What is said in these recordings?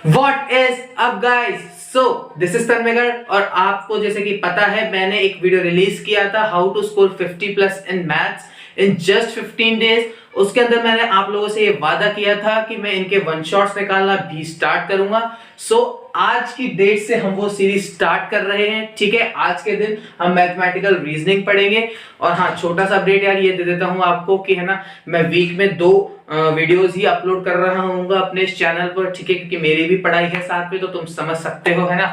What is up guys? So this is तन्मेगर और आपको जैसे कि पता है मैंने एक वीडियो रिलीज किया था how to score 50+ in maths in just 15 days. उसके अंदर मैंने आप लोगों से ये वादा किया था कि मैं इनके वन शॉट्स निकालना भी स्टार्ट करूंगा। सो आज की डेट से हम वो सीरीज स्टार्ट कर रहे हैं। ठीक है, आज के दिन हम मैथमेटिकल रीजनिंग पढ़ेंगे। और हाँ, छोटा सा अपडेट यार ये दे देता हूँ आपको कि है ना, मैं वीक में 2 वीडियोस ही अपलोड कर रहा हूँ अपने इस चैनल पर। ठीक है, क्योंकि मेरी भी पढ़ाई है साथ में, तो तुम समझ सकते हो, है ना।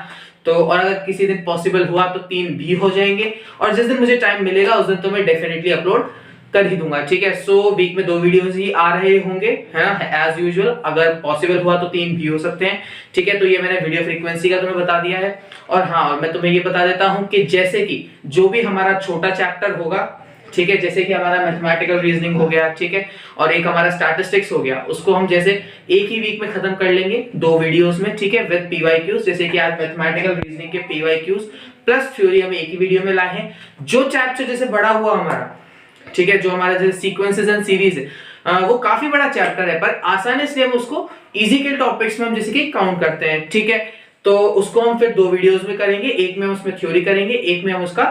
तो और अगर किसी दिन पॉसिबल हुआ तो 3 भी हो जाएंगे, और जिस दिन मुझे टाइम मिलेगा उस दिन तो मैं डेफिनेटली अपलोड कर ही दूंगा। ठीक है, सो वीक में 2 वीडियोस ही आ रहे होंगे, है ना, एज यूजुअल। अगर पॉसिबल हुआ तो 3 भी हो सकते हैं। ठीक है, तो ये मैंने वीडियो फ्रीक्वेंसी का तुम्हें बता दिया है। और हाँ, और मैं तुम्हें ये बता देता हूँ कि जैसे कि जो भी हमारा छोटा चैप्टर होगा, ठीक है, जैसे कि हमारा मैथमेटिकल रीजनिंग हो गया, ठीक है, और एक हमारा स्टैटिस्टिक्स हो गया, उसको हम जैसे एक ही वीक में खत्म कर लेंगे 2 वीडियोस में। ठीक है, विद पीवाईक्यूज। जैसे कि आज मैथमेटिकल रीजनिंग के पीवाईक्यूज प्लस थ्योरी हम एक ही वीडियो में लाए हैं। जो चैप्टर जैसे बड़ा हुआ हमारा, ठीक है, जो हमारा जैसे सीक्वेंसेस एंड सीरीज है, वो काफी बड़ा चैप्टर है, पर आसानी से हम उसको इजी के टॉपिक्स में हम जैसे कि काउंट करते हैं। ठीक है, तो उसको हम फिर 2 वीडियोस में करेंगे। एक में हम उसमें थ्योरी करेंगे, एक में हम उसका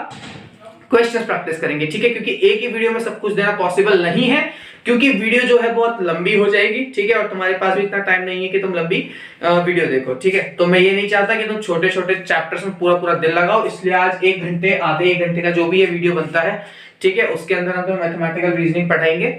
क्वेश्चंस प्रैक्टिस करेंगे। ठीक है, क्योंकि एक ही वीडियो में सब कुछ देना पॉसिबल नहीं है, क्योंकि वीडियो जो है बहुत लंबी हो जाएगी। ठीक है, और तुम्हारे पास भी इतना टाइम नहीं है कि तुम लंबी वीडियो देखो। ठीक है, तो मैं ये नहीं चाहता कि तुम छोटे छोटे चैप्टर्स में पूरा पूरा दिन लगाओ, इसलिए आज 1 घंटे, आधे 1 घंटे का जो भी ये वीडियो बनता है, ठीक है, उसके अंदर हम तुम्हें मैथमेटिकल रीजनिंग पढ़ाएंगे।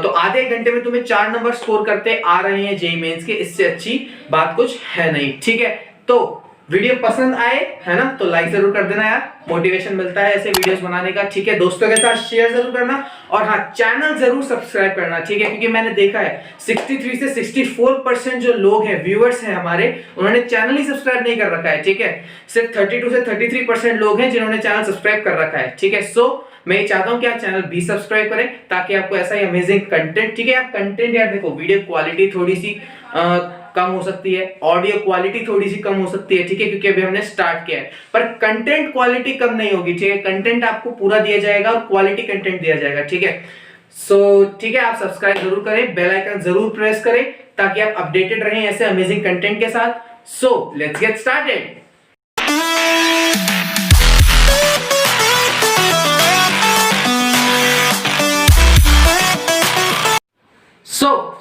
तो आधे 1 घंटे में तुम्हें 4 नंबर स्कोर करते आ रहे हैं जेईई मेंस के, इससे अच्छी बात कुछ है नहीं। ठीक है, तो वीडियो पसंद आए, है ना, तो लाइक जरूर कर देना यार, मोटिवेशन मिलता है ऐसे वीडियोस बनाने का। ठीक है, दोस्तों के साथ शेयर जरूर करना, और हाँ, चैनल जरूर सब्सक्राइब करना। ठीक है, क्योंकि मैंने देखा है 63 से 64% जो लोग हैं, व्यूअर्स हैं हमारे, उन्होंने चैनल ही सब्सक्राइब नहीं कर रखा है। ठीक है, सिर्फ 32 से 33% लोग हैं जिन्होंने चैनल सब्सक्राइब कर रखा है। ठीक है, सो मैं ये चाहता हूं कि आप चैनल भी सब्सक्राइब करें, ताकि आपको ऐसा ही अमेजिंग कंटेंट, ठीक है, आप कंटेंट यार देखो, वीडियो क्वालिटी थोड़ी सी कम हो सकती है, ऑडियो क्वालिटी थोड़ी सी कम हो सकती है। ठीक है, क्योंकि अभी हमने स्टार्ट किया है, पर कंटेंट क्वालिटी कम नहीं होगी। ठीक है, कंटेंट आपको पूरा दिया जाएगा और क्वालिटी कंटेंट दिया जाएगा। ठीक है, सो ठीक है, आप सब्सक्राइब जरूर करें, बेल आइकन जरूर प्रेस करें, ताकि आप अपडेटेड रहें ऐसे अमेजिंग कंटेंट के साथ। So let's get started.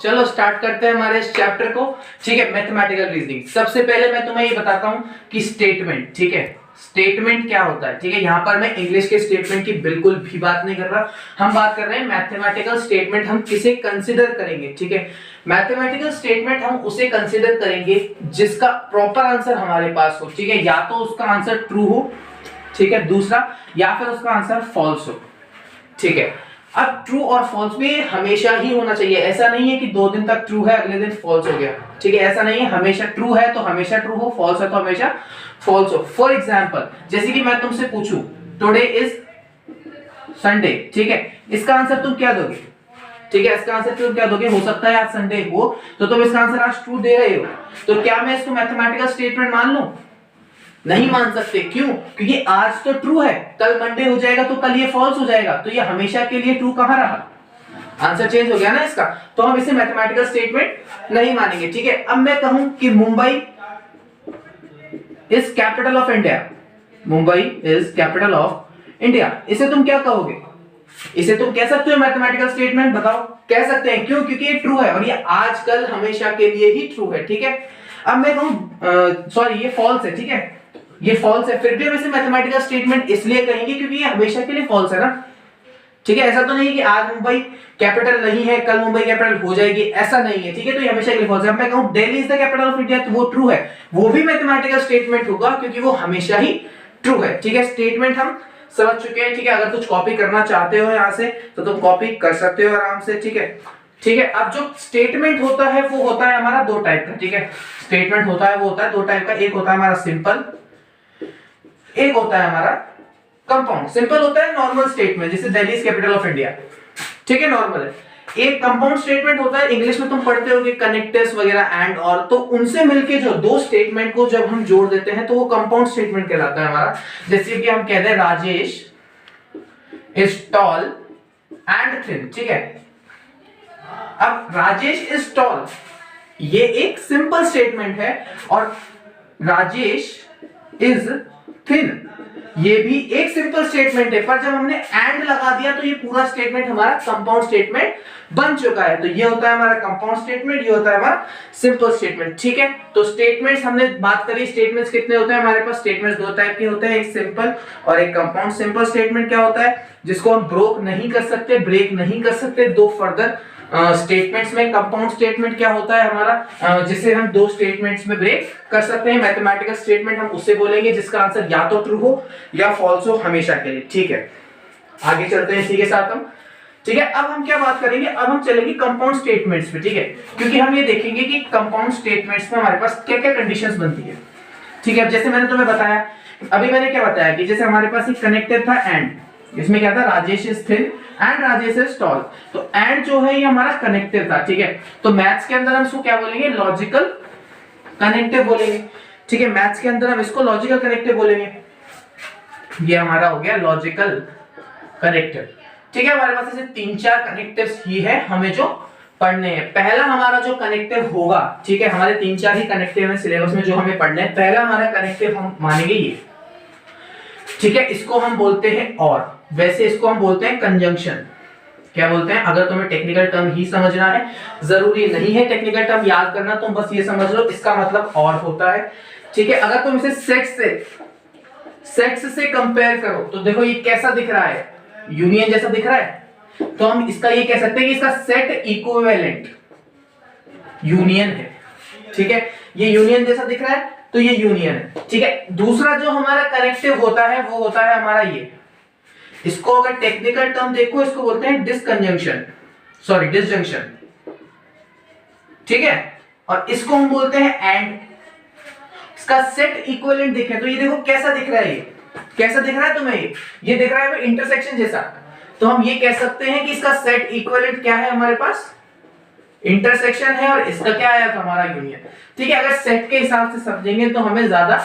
चलो स्टार्ट करते हैं हमारे इस चैप्टर को। ठीक है, मैथमेटिकल रीजनिंग। सबसे पहले मैं तुम्हें ये बताता हूं कि स्टेटमेंट, ठीक है, स्टेटमेंट क्या होता है। ठीक है, यहां पर मैं इंग्लिश के स्टेटमेंट की बिल्कुल भी बात नहीं कर रहा, हम बात कर रहे हैं मैथमेटिकल स्टेटमेंट। हम किसे कंसीडर करेंगे, ठीक है, मैथमेटिकल स्टेटमेंट हम उसे कंसीडर करेंगे जिसका प्रॉपर आंसर हमारे पास हो। ठीक है, या तो उसका आंसर ट्रू हो, ठीक है, दूसरा, या फिर उसका आंसर फॉल्स हो। ठीक है, अब ट्रू और फॉल्स भी हमेशा ही होना चाहिए। ऐसा नहीं है कि 2 दिन तक ट्रू है, अगले दिन फॉल्स हो गया। ठीक है, ऐसा नहीं है, हमेशा ट्रू है तो हमेशा ट्रू हो, फॉल्स है तो हमेशा फॉल्स हो। फॉर एग्जांपल, जैसे कि मैं तुमसे पूछूं टुडे इज संडे, ठीक है, इसका आंसर तुम क्या दोगे? ठीक है, इसका आंसर तुम क्या दोगे? हो सकता है आज संडे हो तो तुम इसका आंसर आज ट्रू दे रहे हो, तो क्या मैं इसको मैथमेटिकल स्टेटमेंट मान लूं? नहीं मान सकते। क्यों? क्योंकि आज तो ट्रू है, कल मंडे हो जाएगा तो कल ये फॉल्स हो जाएगा, तो ये हमेशा के लिए ट्रू कहां रहा? आंसर चेंज हो गया ना इसका, तो हम इसे मैथमेटिकल स्टेटमेंट नहीं मानेंगे। ठीक है, अब मैं कहूं कि Mumbai is capital of India, Mumbai is capital of India, इसे तुम क्या कहोगे? इसे तुम कह सकते हो मैथमेटिकल स्टेटमेंट? बताओ, कह सकते हैं। क्यों? क्योंकि ये ट्रू है और ये आज कल हमेशा के लिए ही ट्रू है। ठीक है, अब मैं कहूं सॉरी ये फॉल्स है, ठीक है, ये फॉल्स है, फिर भी हम इसे मैथमेटिकल स्टेटमेंट इसलिए कहेंगे क्योंकि ये हमेशा के लिए फॉल्स है ना। ठीक है, ऐसा तो नहीं है कि आज मुंबई कैपिटल नहीं है कल मुंबई कैपिटल हो जाएगी, ऐसा नहीं है। ठीक है, तो ये हमेशा के लिए फॉल्स है। मैं कहूं Delhi is the capital of India, तो वो ट्रू है, वो भी मैथमेटिकल स्टेटमेंट होगा क्योंकि वो हमेशा ही ट्रू है। ठीक है, स्टेटमेंट हम समझ चुके हैं। ठीक है, अगर कुछ कॉपी करना चाहते हो यहां से तो तुम कॉपी कर सकते हो आराम से। ठीक है, ठीक है, अब जो स्टेटमेंट होता है वो होता है हमारा 2 टाइप का। ठीक है, स्टेटमेंट होता है वो होता है 2 टाइप का, एक होता है हमारा सिंपल, एक होता है हमारा कंपाउंड। सिंपल होता है नॉर्मल स्टेटमेंट, जैसे Delhi is capital of India, ठीक है, नॉर्मल है। एक कंपाउंड स्टेटमेंट होता है, इंग्लिश में तुम पढ़ते होगे कनेक्टर्स वगैरह एंड और, तो उनसे मिलके जो 2 स्टेटमेंट को जब हम जोड़ देते हैं तो वो कंपाउंड स्टेटमेंट कहलाता है हमारा। जैसे कि हम कहते हैं Rajesh is tall and thin. ठीक है, अब राजेश इज टॉल, ये एक सिंपल स्टेटमेंट है। और राजेश इज थिन, ये भी एक सिंपल स्टेटमेंट है, पर जब हमने एंड लगा दिया तो ये पूरा स्टेटमेंट हमारा कंपाउंड स्टेटमेंट बन चुका है। तो ये होता है हमारा कंपाउंड स्टेटमेंट, ये होता है हमारा सिंपल स्टेटमेंट। ठीक है, तो स्टेटमेंट्स हमने बात करी। स्टेटमेंट्स कितने होते हैं हमारे पास? स्टेटमेंट्स दो टाइप के होते हैं, एक सिंपल और एक कंपाउंड। सिंपल स्टेटमेंट क्या होता है? जिसको हम ब्रेक नहीं कर सकते दो फर्दर स्टेटमेंट्स में। कंपाउंड स्टेटमेंट क्या होता है हमारा? जिसे हम दो स्टेटमेंट्स में ब्रेक कर सकते हैं। मैथमेटिकल स्टेटमेंट हम उससे बोलेंगे जिसका आंसर या तो ट्रू हो या फॉल्स हो हमेशा के लिए। ठीक है, आगे चलते हैं इसी के साथ हम। ठीक है, अब हम क्या बात करेंगे? अब हम चलेंगे कंपाउंड स्टेटमेंट्स पे। ठीक है, क्योंकि हम ये देखेंगे कि कंपाउंड स्टेटमेंट्स में हमारे पास क्या क्या कंडीशंस बनती है। ठीक है, जैसे मैंने तुम्हें बताया, अभी मैंने क्या बताया कि जैसे हमारे पास एक कनेक्टेड था एंड, इसमें क्या था? Rajesh is thin and Rajesh is tall. तो एंड जो है ये हमारा कनेक्टिव था। ठीक है, तो मैथ्स के अंदर हम इसको क्या बोलेंगे? लॉजिकल कनेक्टिव बोलेंगे। ठीक है, मैथ्स के अंदर हम इसको लॉजिकल कनेक्टिव बोलेंगे। ये हमारा हो गया लॉजिकल कनेक्टिव। ठीक है, हमारे पास ऐसे 3-4 कनेक्टिव्स ही है हमें जो पढ़ने हैं। पहला हमारा जो कनेक्टिव होगा, ठीक है, हमारे 3-4 ही कनेक्टिव है सिलेबस में जो हमें पढ़ने हैं। पहला हमारा कनेक्टिव हम मानेंगे ये। ठीक है, इसको हम बोलते हैं और, वैसे इसको हम बोलते हैं कंजंक्शन। क्या बोलते हैं? अगर तुम्हें टेक्निकल टर्म ही समझना है, जरूरी नहीं है टेक्निकल टर्म याद करना, तुम बस ये समझ लो इसका मतलब और होता है। ठीक है, अगर तुम इसे सेक्स से कंपेयर करो तो देखो ये कैसा दिख रहा है? यूनियन जैसा दिख रहा है। तो हम इसका ये कह सकते हैं कि इसका सेट इक्विवेलेंट यूनियन है। ठीक है, ये यूनियन जैसा दिख रहा है तो ये यूनियन है। ठीक है, दूसरा जो हमारा कनेक्टिव होता है वो होता है हमारा ये, इसको अगर टेक्निकल टर्म देखो इसको बोलते हैं डिसजंक्शन। ठीक है, और इसको हम बोलते हैं एंड। इसका सेट इक्विवेलेंट देखें तो ये देखो कैसा दिख रहा है, ये कैसा दिख रहा है तुम्हें? ये दिख रहा है इंटरसेक्शन जैसा। तो हम ये कह सकते हैं कि इसका सेट इक्विवेलेंट क्या है हमारे पास? इंटरसेक्शन है। और इसका क्या आया था? हमारा यूनियन। ठीक है, अगर सेट के हिसाब से समझेंगे तो हमें ज्यादा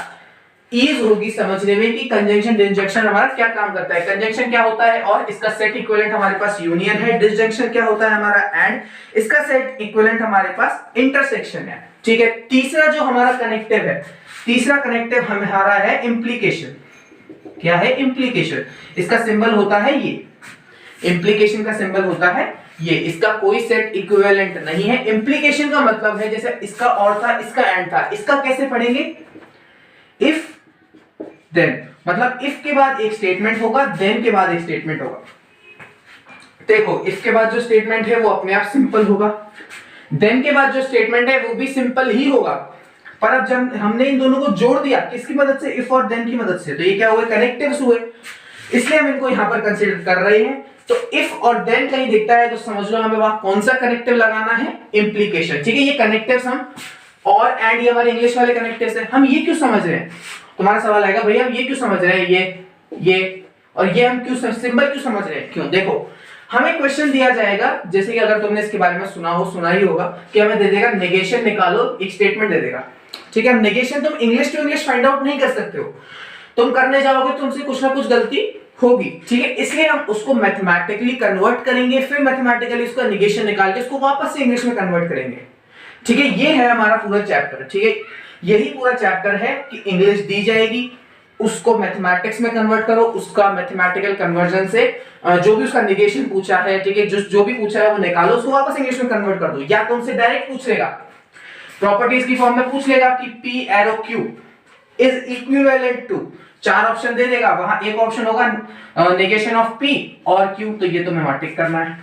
ईज होगी समझने में कि कंजंक्शन डिसजंक्शन हमारा क्या काम करता है। कंजंक्शन क्या होता है और इसका सेट इक्विवेलेंट हमारे पास यूनियन है। डिसजंक्शन क्या होता है हमारा? एंड। इसका सेट इक्विवेलेंट हमारे पास इंटरसेक्शन है। ठीक है, तीसरा जो हमारा कनेक्टिव है, तीसरा कनेक्टिव हमारा है इंप्लीकेशन। क्या है? इंप्लीकेशन। इसका सिंबल होता है ये, इंप्लीकेशन का सिंबल होता है ये। इसका कोई सेट इक्विवेलेंट नहीं है। इंप्लीकेशन का मतलब है जैसे इसका और था, इसका एंड था। इसका कैसे पढ़ेंगे? इफ देन, मतलब इफ के बाद एक स्टेटमेंट होगा, देन के बाद एक स्टेटमेंट होगा। देखो, इफ के बाद जो स्टेटमेंट है वो अपने आप सिंपल होगा, देन के बाद जो स्टेटमेंट है वो भी सिंपल ही होगा। पर अब जब हमने इन दोनों को जोड़ दिया किसकी मदद से? इफ और देन की मदद से, तो ये क्या हुए? कनेक्टिव्स हुए। इसलिए हम इनको यहां पर कंसीडर कर रहे हैं। तो इफ और देन कहीं दिखता है तो समझ लो हमें वहां कौन सा कनेक्टिव लगाना है? इंप्लीकेशन। ठीक है, ये कनेक्टिव्स हम और एंड, ये हमारे इंग्लिश वाले कनेक्टिव्स हैं। हम ये क्यों समझ रहे हैं? तुम्हारा सवाल आएगा भैया हम ये क्यों समझ रहे हैं? ये और ये हम क्यों सिंबल क्यों समझ रहे हैं? क्यों? देखो, हमें क्वेश्चन दिया जाएगा, जैसे कि अगर तुमने इसके बारे में सुना ही होगा कि हमें दे देगा नेगेशन निकालो, एक स्टेटमेंट दे देगा। ठीक है, नेगेशन तुम English to English find out नहीं कर सकते हो, तुम करने जाओगे तुमसे कुछ ना कुछ गलती होगी। ठीक है, इसलिए हम उसको मैथमेटिकली कन्वर्ट करेंगे, फिर मैथमेटिकली उसका नेगेशन निकाल के उसको वापस से इंग्लिश में कन्वर्ट करेंगे। ठीक है, ये है हमारा पूरा चैप्टर। ठीक है, यही पूरा चैप्टर है कि इंग्लिश दी जाएगी, उसको मैथमेटिक्स में कन्वर्ट करो, उसका मैथमेटिकल कन्वर्जन से जो भी उसका नेगेशन पूछा है, ठीक है, जो भी पूछा है वो निकालो, उसको वापस इंग्लिश में कन्वर्ट कर दो। या तुमसे डायरेक्ट पूछ लेगा, प्रॉपर्टीज की फॉर्म में पूछ लेगा कि P arrow Q is equivalent to, 4 option दे देगा, वहां एक ऑप्शन होगा नेगेशन ऑफ P और Q, तो ये तुम्हें वहां टिक करना है।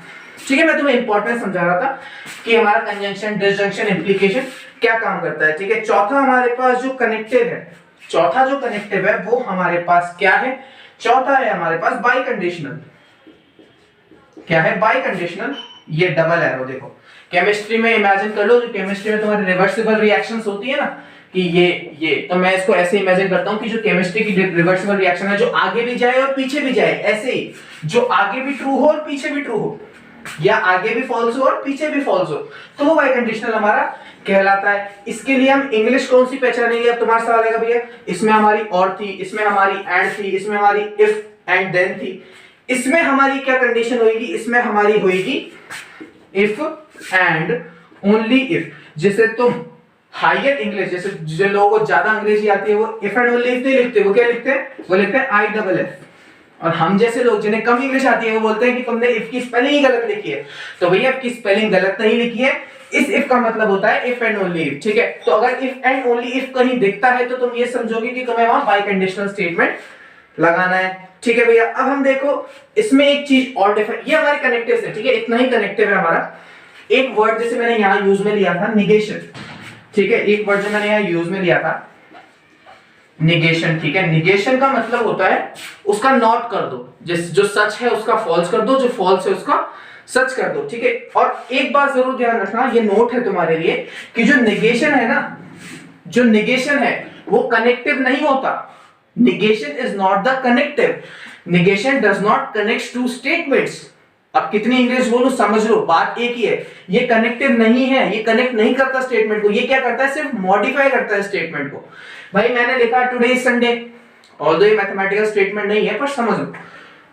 ठीक है, मैं तुम्हें इंपॉर्टेंस समझा रहा था कि हमारा कंजंक्शन, डिसजंक्शन, इंप्लीकेशन क्या काम करता है। ठीक है, चौथा हमारे पास जो कनेक्टिव है, चौथा जो कनेक्टिव है वो हमारे पास क्या है? चौथा है हमारे पास बाई कंडीशनल। क्या है? By conditional. ये डबल एरो देखो, केमिस्ट्री में इमेजिन कर लो, जो केमिस्ट्री में तुम्हारी रिवर्सिबल रिएक्शंस होती है ना, कि ये तो मैं इसको ऐसे इमेजिन करता हूं कि जो केमिस्ट्री की रिवर्सिबल रिएक्शन है, जो आगे भी जाए और पीछे भी जाए, ऐसे ही जो आगे भी ट्रू हो और पीछे भी ट्रू हो, या आगे भी फॉल्स हो और पीछे भी फॉल्स हो, तो वो बाई कंडीशनल हमारा कहलाता है। इसके लिए हम इंग्लिश कौन सी पहचानेंगे? अब तुम्हारा सवाल आएगा भैया इसमें हमारी और थी, इसमें हमारी एंड थी, इसमें हमारी इफ एंड देन थी, इसमें हमारी क्या कंडीशन होगी? इसमें हमारी होगी इफ एंड ओनली इफ। जिसे तुम हायर इंग्लिश, जैसे जो लोगों को ज्यादा अंग्रेजी आती है वो इफ एंड ओनली इफ नहीं लिखते, वो क्या लिखते हैं, वो लिखते हैं आई डबल एफ। और हम जैसे लोग जिन्हें कम इंग्लिश आती है वो बोलते हैं कि तुमने इफ की स्पेलिंग ही गलत लिखी है। तो भैया इफ की स्पेलिंग गलत नहीं लिखी है, इस इफ का मतलब होता है इफ एंड ओनली इफ, ठीक है। तो अगर इफ एंड ओनली इफ कहीं दिखता है तो तुम ये समझोगे कि तुम्हें वहां बाई कंडीशनल स्टेटमेंट लगाना है, ठीक है भैया। अब हम देखो इसमें एक चीज और डिफरेंट, ये हमारे कनेक्टिव्स है, ठीक है, इतना ही कनेक्टिव है हमारा। एक वर्ड जैसे मैंने यहां यूज में लिया था निगेशन, ठीक है, एक वर्ड जो मैंने यहां यूज में लिया था निगेशन, ठीक है। निगेशन का मतलब होता है उसका नॉट कर दो, जो सच है उसका फॉल्स कर दो, जो फॉल्स है उसका सच कर दो, ठीक है। और एक बात जरूर ध्यान रखना, ये नोट है तुम्हारे लिए, कि जो निगेशन है ना, जो निगेशन है वो कनेक्टिव नहीं होता। Negation is not the connective, negation does not connect two statements. अब कितनी इंग्लिश बोलूं समझ लो, बात एक ही है, ये कनेक्टिव नहीं है, ये कनेक्ट नहीं करता स्टेटमेंट को, ये क्या करता है, सिर्फ मॉडिफाई करता है स्टेटमेंट को। भाई मैंने लिखा टुडे इज संडे, ऑल्दो ये मैथमेटिकल स्टेटमेंट नहीं है पर समझ लो,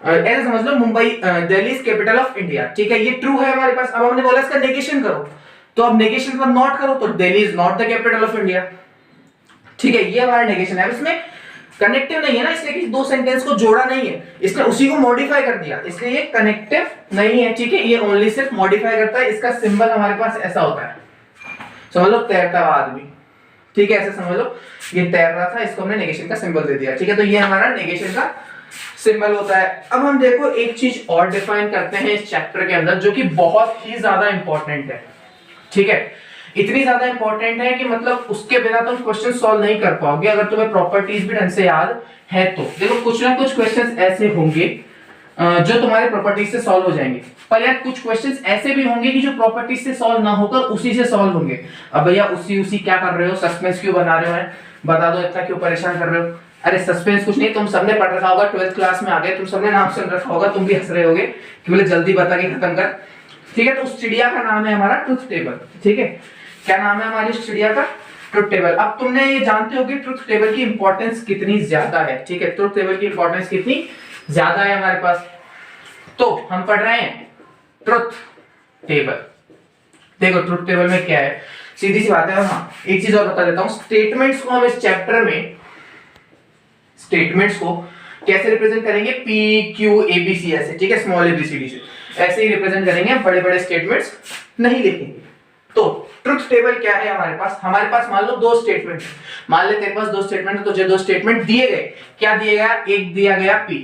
ऐसे समझ लो Mumbai Delhi is capital of India, ठीक है, ये ट्रू है हमारे पास। अब हमने बोला इसका नेगेशन करो, तो अब नेगेशन पर नॉट करो, तो Delhi is not the capital of India, ठीक है, ये हमारा नेगेशन है। इसमें कनेक्टिव नहीं है ना, इसलिए कि दो सेंटेंस को जोड़ा नहीं है, इसने उसी को मॉडिफाई कर दिया, इसलिए ये कनेक्टिव नहीं है, ठीक है, ये ओनली सिर्फ मॉडिफाई करता है। इसका सिंबल हमारे पास ऐसा होता है, समझ लो तैरता हुआ आदमी, ठीक है, ऐसे समझ लो ये तैर रहा था, इसको हमने नेगेशन का सिंबल दे दिया, ठीक है, तो ये हमारा नेगेशन का सिंबल होता है। अब हम देखो एक चीज और डिफाइन करते हैं इस चैप्टर के अंदर, जो कि बहुत ही ज्यादा इंपॉर्टेंट है, ठीक है, इतनी ज्यादा इंपॉर्टेंट है कि मतलब उसके बिना तुम क्वेश्चन सॉल्व नहीं कर पाओगे अगर तुम्हें प्रॉपर्टीज भी ढंग से याद है तो। देखो कुछ ना कुछ क्वेश्चंस ऐसे होंगे जो तुम्हारे प्रॉपर्टीज से सॉल्व हो जाएंगे, पर यार कुछ क्वेश्चंस ऐसे भी होंगे कि जो प्रॉपर्टीज से सॉल्व ना होकर उसी से सॉल्व होंगे। अब भैया उसी क्या कर रहे हो, सस्पेंस क्यों बना रहे हो, बता दो, इतना क्यों परेशान कर रहे हो। अरे सस्पेंस कुछ नहीं, तुम सबने पढ़ रखा होगा, 12th क्लास में आ गए, तुम सबने नाम सुन रखा होगा, तुम भी हंस रहे होगे कि बोले जल्दी बता के खत्म कर, ठीक है। तो उस चिड़िया का नाम है हमारा ट्रुथ टेबल, ठीक है, क्या नाम है हमारी इस चिड़िया का, ट्रुथ टेबल। अब तुमने ये जानते हो कि ट्रुथ टेबल की इंपॉर्टेंस कितनी ज्यादा है, ठीक है, ट्रुथ टेबल की इंपॉर्टेंस कितनी ज्यादा है हमारे पास। तो हम पढ़ रहे हैं ट्रुथ टेबल। देखो ट्रुथ टेबल में क्या है, सीधी सी बात है। हाँ एक चीज और बता देता हूं, स्टेटमेंट्स को हम इस चैप्टर में स्टेटमेंट्स को कैसे रिप्रेजेंट करेंगे, P Q A B C ऐसे, ठीक है, स्मॉल एबीसीडी से ऐसे ही रिप्रेजेंट करेंगे, बड़े बड़े स्टेटमेंट्स नहीं लिखेंगे। तो ट्रुथ टेबल क्या है हमारे पास मान लो दो स्टेटमेंट, मान ले तेरे पास दो स्टेटमेंट है, तो जो दो स्टेटमेंट दिए गए, क्या दिए गया, एक दिया गया पी,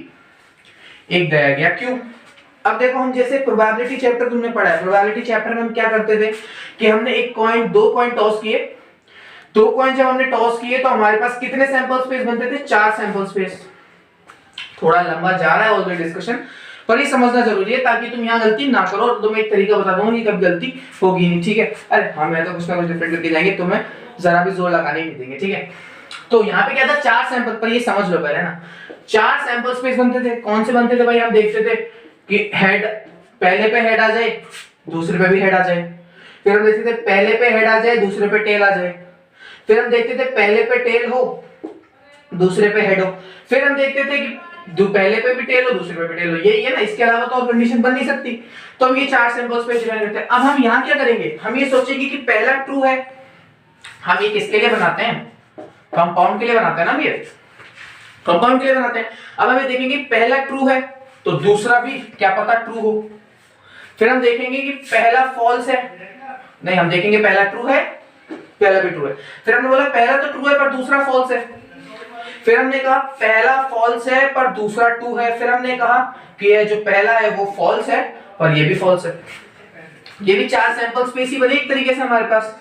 एक दिया गया क्यू। अब देखो हम जैसे प्रोबेबिलिटी चैप्टर तुमने पढ़ा है, प्रोबेबिलिटी चैप्टर में हम क्या करते थे कि हमने एक कॉइन, दो कॉइन टॉस किए, दो कॉइन जब हमने टॉस किए तो हमारे पास कितने सैंपल स्पेस बनते थे, 4 सैंपल स्पेस। थोड़ा लंबा जा रहा है ऑलरेडी डिस्कशन, पर ये समझना जरूरी है ताकि तुम यहाँ गलती ना करो, और तुम्हें एक तरीका बता दूंगा कि कब गलती होगी नहीं, ठीक है। अरे हाँ मैं तो कुछ ना कुछ डिफरेंट करके जाएंगे, तुम्हें जरा भी जोर लगाने नहीं देंगे, ठीक है। तो यहाँ पे क्या था, 4 सैंपल, पर ये समझ लो पहले ना, 4 सैंपल स्पेस बनते थे। कौन से बनते थे भाई, हम देखते थे कि हेड, पहले पे हेड आ जाए, दूसरे पे भी हेड आ जाए, फिर हम देखते थे पहले पे हेड आ जाए, दूसरे पे टेल आ जाए, फिर हम देखते थे पहले पे टेल हो, दूसरे पे हेड हो, फिर हम देखते थे कि पहले पे भी टेल हो, दूसरे पे भी टेल हो, यही है ना, इसके अलावा तो और कंडीशन बन नहीं सकती। तो हम ये 4 सैंपल स्पेस डिफाइन करते हैं। अब हम यहाँ क्या करेंगे, हम ये सोचेंगे कि पहला ट्रू है, हम ये किसके लिए बनाते हैं, कंपाउंड के लिए बनाते हैं ना, ये कंपाउंड के लिए बनाते हैं। अब हमें देखेंगे पहला ट्रू है तो दूसरा भी क्या पता ट्रू हो, फिर हम देखेंगे कि पहला फॉल्स है, नहीं हम देखेंगे पहला ट्रू है, पहला भी ट्रू है, फिर हमने बोला पहला तो ट्रू है पर दूसरा फॉल्स है, फिर हमने कहा पहला फॉल्स है पर दूसरा ट्रू है, फिर हमने कहा कि ये जो पहला है वो फॉल्स है और ये भी फॉल्स है। ये भी 4 सैंपल स्पेस ही बने एक तरीके से हमारे पास,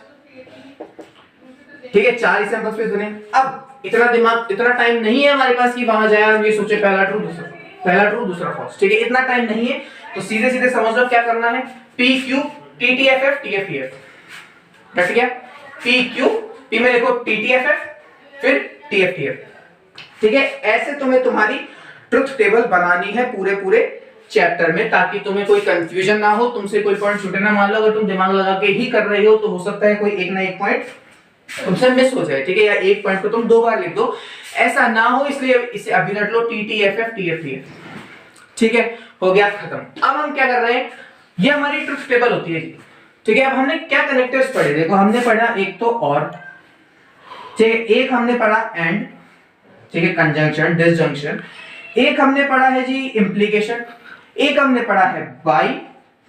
ठीक है, 4 ही सैंपल स्पेस बने। अब इतना दिमाग, इतना टाइम नहीं है हमारे पास कि वहां जाए हम ये सोचे पहला ट्रू दूसरा फॉल्स, ठीक है, इतना टाइम नहीं है। तो सीधे सीधे समझ लो क्या करना है, P Q T T F F T F E F, डट गया, पी क्यू, पी में लिखो टी टी एफ एफ फिर टी एफ टी एफ, ठीक है। ऐसे तुम्हें तुम्हारी ट्रुथ टेबल बनानी है पूरे चैप्टर में, ताकि तुम्हें कोई कंफ्यूजन ना हो, तुमसे कोई पॉइंट छूटे ना। मान लो अगर तुम दिमाग लगा के ही कर रहे हो तो हो सकता है कोई एक ना एक पॉइंट तुमसे मिस हो जाए, ठीक है, या एक पॉइंट को तुम 2 बार लिख दो, ऐसा ना हो, इसलिए इसे अभी रट लो T T F F T F T F, ठीक है, हो गया खत्म। अब हम क्या कर रहे हैं, ये हमारी ट्रुथ टेबल होती है जी, ठीक है, अब हमने क्या कनेक्टर्स पढ़े, देखो हमने पढ़ा एक तो और, ठीक है, एक हमने पढ़ा एंड, ठीक है, कंजंक्शन, डिसजंक्शन, एक हमने पढ़ा है जी इंप्लीकेशन, एक हमने पढ़ा है बाई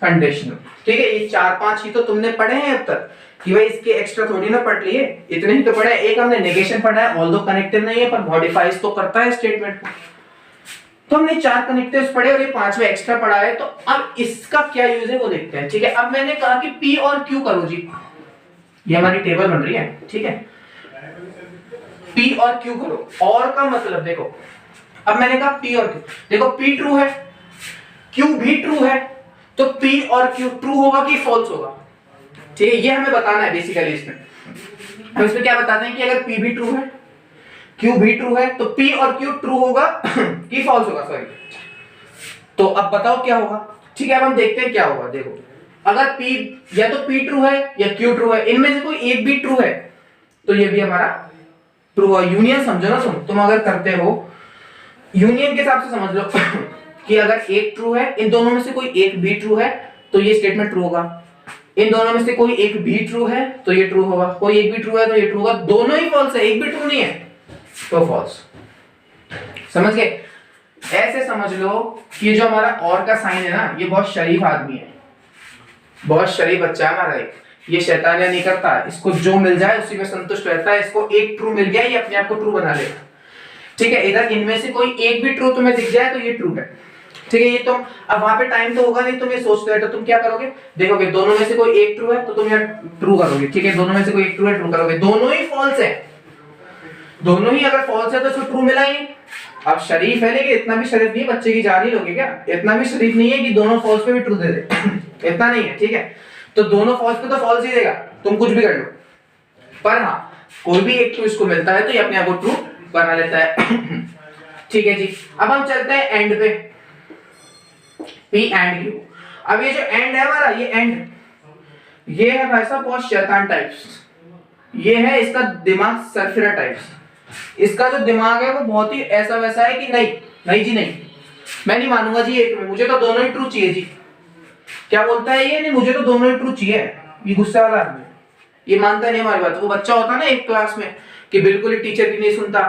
कंडीशनल। ठीक है, ये 4-5 ही तो तुमने पढ़े हैं अब तक कि भाई इसके एक्स्ट्रा थोड़ी ना पढ़ लिए, इतने ही तो पढ़े। एक हमने नेगेशन पढ़ा है, ऑल्दो कनेक्टेड नहीं है पर मॉडिफाइज तो करता है स्टेटमेंट को। तो हमने 4 कनेक्टर्स पढ़े और ये 5वां एक्स्ट्रा पढ़ा है। तो अब इसका क्या यूज है वो देखते हैं। ठीक है, अब मैंने कहा कि P और Q करो जी, ये हमारी टेबल बन रही है। ठीक है, P और Q करो, और का मतलब देखो, अब मैंने कहा P और Q, देखो P ट्रू है, Q भी ट्रू है, तो P और Q ट्रू होगा कि फॉल्स होगा। ठीक है, ये हमें बताना है बेसिकली। इसमें हम इसमें क्या बताते हैं कि अगर P भी ट्रू है, Q भी ट्रू है, तो P और Q ट्रू होगा कि फॉल्स होगा, सॉरी। तो अब बताओ क्या होगा। ठीक है, अब हम देखते हैं क्या होगा। देखो, अगर P या तो P ट्रू है या Q ट्रू है, इनमें से कोई एक भी ट्रू है तो ये भी हमारा ट्रू है। यूनियन समझो ना, तुम अगर करते हो यूनियन के हिसाब से समझ लो कि अगर एक ट्रू है, इन दोनों में से कोई एक भी ट्रू है तो ये स्टेटमेंट ट्रू होगा। इन दोनों में से कोई एक भी ट्रू है तो ये ट्रू होगा, कोई एक भी ट्रू है तो ये ट्रू होगा। दोनों ही फॉल्स है, एक भी ट्रू नहीं है तो फॉल्स। समझ गए? ऐसे समझ लो कि जो हमारा और का साइन है ना, ये बहुत शरीफ आदमी है, बहुत शरीफ बच्चा है हमारा। एक ये शैतानियां नहीं करता, इसको जो मिल जाए उसी में संतुष्ट रहता है। इसको एक ट्रू मिल गया, ये अपने आप को ट्रू बना लेगा। ठीक है, इधर इनमें से कोई एक भी ट्रू तुम्हें दिख जाए तो ये ट्रू है। ठीक है, ये तुम अब वहां पे टाइम तो होगा नहीं, तुम ये सोचते हो तो तुम क्या करोगे, देखोगे दोनों में से कोई एक ट्रू है तो तुम यार ट्रू करोगे। ठीक है, दोनों में से कोई एक ट्रू है, ट्रू करोगे। दोनों ही फॉल्स है, दोनों ही अगर फॉल्स है तो इसको ट्रू मिला ही। अब शरीफ है, लेकिन इतना भी शरीफ नहीं, बच्चे की जान ही लोगे क्या, इतना भी शरीफ नहीं है कि दोनों फॉल्स पे भी ट्रू दे दे इतना नहीं है। ठीक है, तो दोनों फॉल्स पे तो फॉल्स ही देगा, तुम कुछ भी कर लो। पर हाँ, कोई भी एक ट्रू इसको मिलता है तो ये अपने आप को ट्रू बना लेता है। ठीक है जी, अब हम चलते हैं एंड पे, P एंड Q। अब ये जो एंड है हमारा, ये एंड, ये है भाई साहब बहुत शैतान टाइप्स, ये है इसका दिमाग सरफिरा टाइप्स। इसका जो दिमाग है वो बहुत ही ऐसा वैसा है कि नहीं नहीं जी नहीं, मैं नहीं मानूंगा जी एक में, मुझे तो दोनों ही ट्रू चाहिए जी। क्या बोलता है ये, नहीं मुझे तो दोनों ही ट्रू चाहिए। ये गुस्सा वाला आदमी, ये मानता नहीं हमारी बात। वो बच्चा होता है ना एक क्लास में कि बिल्कुल ही टीचर की नहीं सुनता,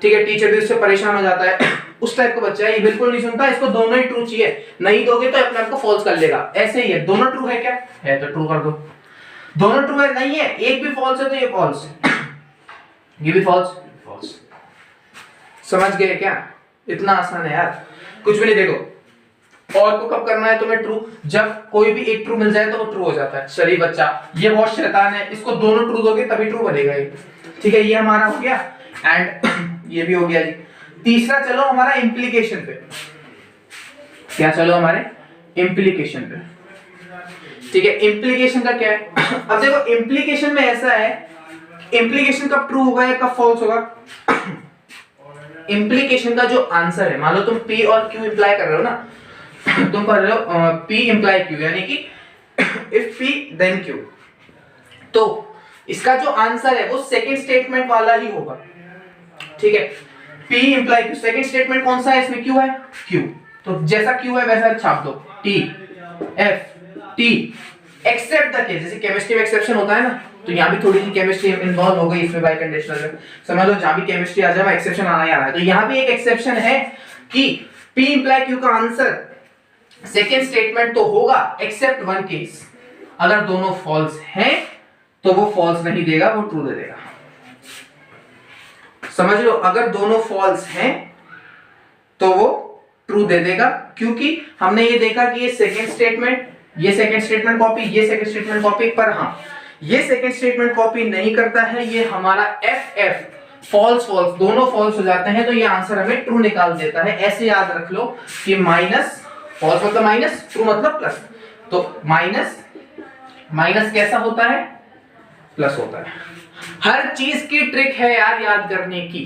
ठीक है, टीचर भी उससे परेशान हो जाता है, उस टाइप का बच्चा है। ये बिल्कुल नहीं सुनता, इसको दोनों ही ट्रू चाहिए, नहीं दोगे तो अपने आप को फॉल्स कर लेगा। ऐसे ही है, दोनों ट्रू है क्या है तो ट्रू कर दो, दोनों ट्रू है, नहीं है एक भी फॉल्स है तो ये फॉल्स, ये भी फॉल्स, फॉल्स। समझ गए क्या? इतना आसान है यार, कुछ भी नहीं। देखो और को कब करना है तुम्हें ट्रू, जब कोई भी एक ट्रू मिल जाए तो वो ट्रू हो जाता है। शरीफ बच्चा, ये बहुत शैतान है, इसको दोनों ट्रू दोगे तभी ट्रू बनेगा ये। ठीक है, ये हमारा हो गया एंड ये भी हो गया जी। तीसरा चलो हमारा इंप्लीकेशन पे, क्या चलो हमारे इंप्लीकेशन पे। ठीक है, इंप्लीकेशन का क्या है, अब देखो इंप्लीकेशन में ऐसा है, इंप्लीकेशन कब ट्रू होगा या कब फॉल्स होगा। इंप्लीकेशन का जो आंसर है, मान लो तुम P और Q इंप्लाई कर रहे हो ना, तुम कर रहे हो P इंप्लाई Q, यानी कि इफ P then Q, तो इसका जो आंसर है वो सेकंड स्टेटमेंट वाला ही होगा। ठीक है, P imply Q, second statement कौन सा है इसमें, Q है, Q, तो जैसा Q है वैसा छाप दो, T F T, except the case, जैसे केमिस्ट्री में एक्सेप्शन होता है ना, तो यहाँ भी थोड़ी सी केमिस्ट्री इन्वॉल्व हो गई इसमें बाय कंडीशनल में। समझ लो जहाँ भी केमिस्ट्री आ जाए एक्सेप्शन आना ही आना है। तो यहाँ भी एक एक्सेप्शन है कि P इंप्लाई Q का आंसर सेकंड स्टेटमेंट तो होगा एक्सेप्ट वन केस, अगर दोनों फॉल्स हैं तो वो फॉल्स नहीं देगा, वो ट्रू दे देगा। समझ लो, अगर दोनों फॉल्स हैं तो वो ट्रू दे देगा, क्योंकि हमने ये देखा कि ये सेकंड स्टेटमेंट, ये सेकंड स्टेटमेंट कॉपी, ये सेकंड स्टेटमेंट कॉपी, पर हाँ ये सेकंड स्टेटमेंट कॉपी नहीं करता है, ये हमारा एफ फॉल्स फॉल्स दोनों फॉल्स हो जाते हैं, तो ये आंसर हमें ट्रू निकाल देता है। ऐसे याद रख लो कि माइनस, फॉल्स मतलब माइनस, ट्रू मतलब प्लस, तो माइनस माइनस कैसा होता है, प्लस होता है। हर चीज की ट्रिक है यार याद करने की।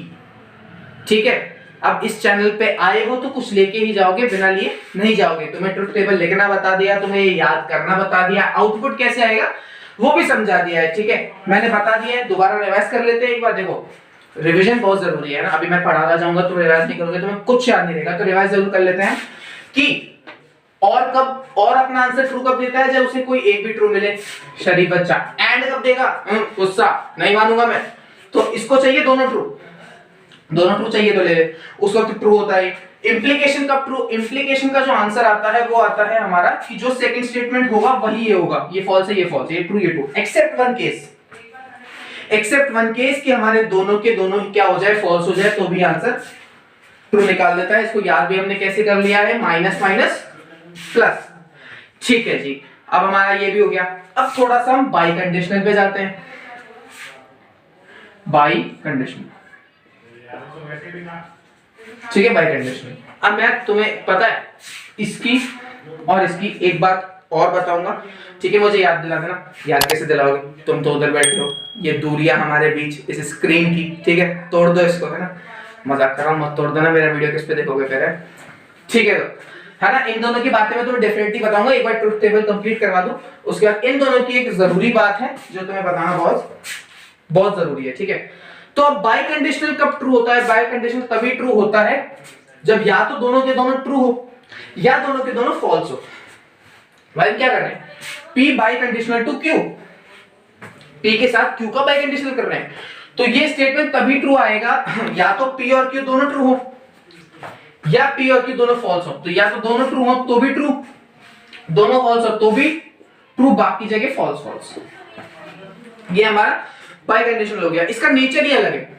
ठीक है, अब इस चैनल पे आए हो तो कुछ लेके ही जाओगे, बिना लिए नहीं जाओगे। तुम्हें ट्रुथ टेबल लिखना बता दिया, तुम्हें याद करना बता दिया, आउटपुट कैसे आएगा वो भी समझा दिया है। ठीक है, मैंने बता दिया है, दोबारा रिवाइज कर लेते हैं एक बार। देखो रिवीजन बहुत जरूरी है ना, अभी मैं पढ़ाता जाऊंगा तो रिवाइज नहीं करोगे तो मैं कुछ याद नहीं रहेगा, तो रिवाइज जरूर कर लेते हैं कि और कब, और अपना आंसर ट्रू कब देता है, जब उसे कोई एक भी ट्रू मिले, शरीफ बच्चा। एंड कब देगा, गुस्सा, नहीं मानूंगा मैं। तो इसको चाहिए दोनों ट्रू, दोनों ट्रू चाहिए तो ले ले, उस वक्त ट्रू होता है। इंप्लीकेशन कब ट्रू, इंप्लीकेशन का जो आंसर आता है वो आता है हमारा कि जो सेकंड स्टेटमेंट होगा वही ये होगा, ये फॉल्स है, ये फॉल्स, ये ट्रू, ये true, except one case, except one case कि हमारे दोनों के दोनों क्या हो जाए, फॉल्स हो जाए, तो भी आंसर ट्रू निकाल देता है। इसको याद भी हमने कैसे कर लिया है, माइनस माइनस प्लस। ठीक है जी, अब हमारा ये भी हो गया। अब थोड़ा सा हम बाई कंडीशनल पे जाते हैं। बाई कंडीशनल, ठीक है, बाई कंडीशनल। अब मैं तुम्हें पता है इसकी और इसकी एक बात और बताऊंगा, ठीक है, मुझे याद दिला देना। याद कैसे दिलाओगे, तुम तो उधर बैठे हो, ये दूरियां हमारे बीच इस स्क्रीन की, ठीक है, तोड़ दो इसको, है ना, मजाक कर रहा हूं, मत तोड़ देना, मेरा वीडियो किस पे देखोगे फिर, है ठीक है। तो है ना, इन दोनों की बातें मैं तुम्हें डेफिनेटली बताऊंगा, एक बार ट्रुथ टेबल कंप्लीट करवा दूं, उसके बाद इन दोनों की एक जरूरी बात है जो तुम्हें बताना बहुत बहुत जरूरी है, ठीक है। तो अब बाई कंडीशनल कब ट्रू होता है, बाई कंडीशनल तभी ट्रू होता है जब या तो दोनों के दोनों ट्रू हो या दोनों के दोनों फॉल्स हो। भाई क्या कर रहे हैं, P biconditional to Q, P के साथ Q का बाई कंडीशनल कर रहे हैं, तो ये स्टेटमेंट तभी ट्रू आएगा या तो P और Q दोनों ट्रू हो या P और Q दोनों फॉल्स हो। तो या तो दोनों ट्रू हो तो भी ट्रू, दोनों फॉल्स हो तो भी ट्रू, बाकी जगह फॉल्स फॉल्स। ये हमारा बाई कंडीशनल हो गया। इसका नेचर ही अलग है,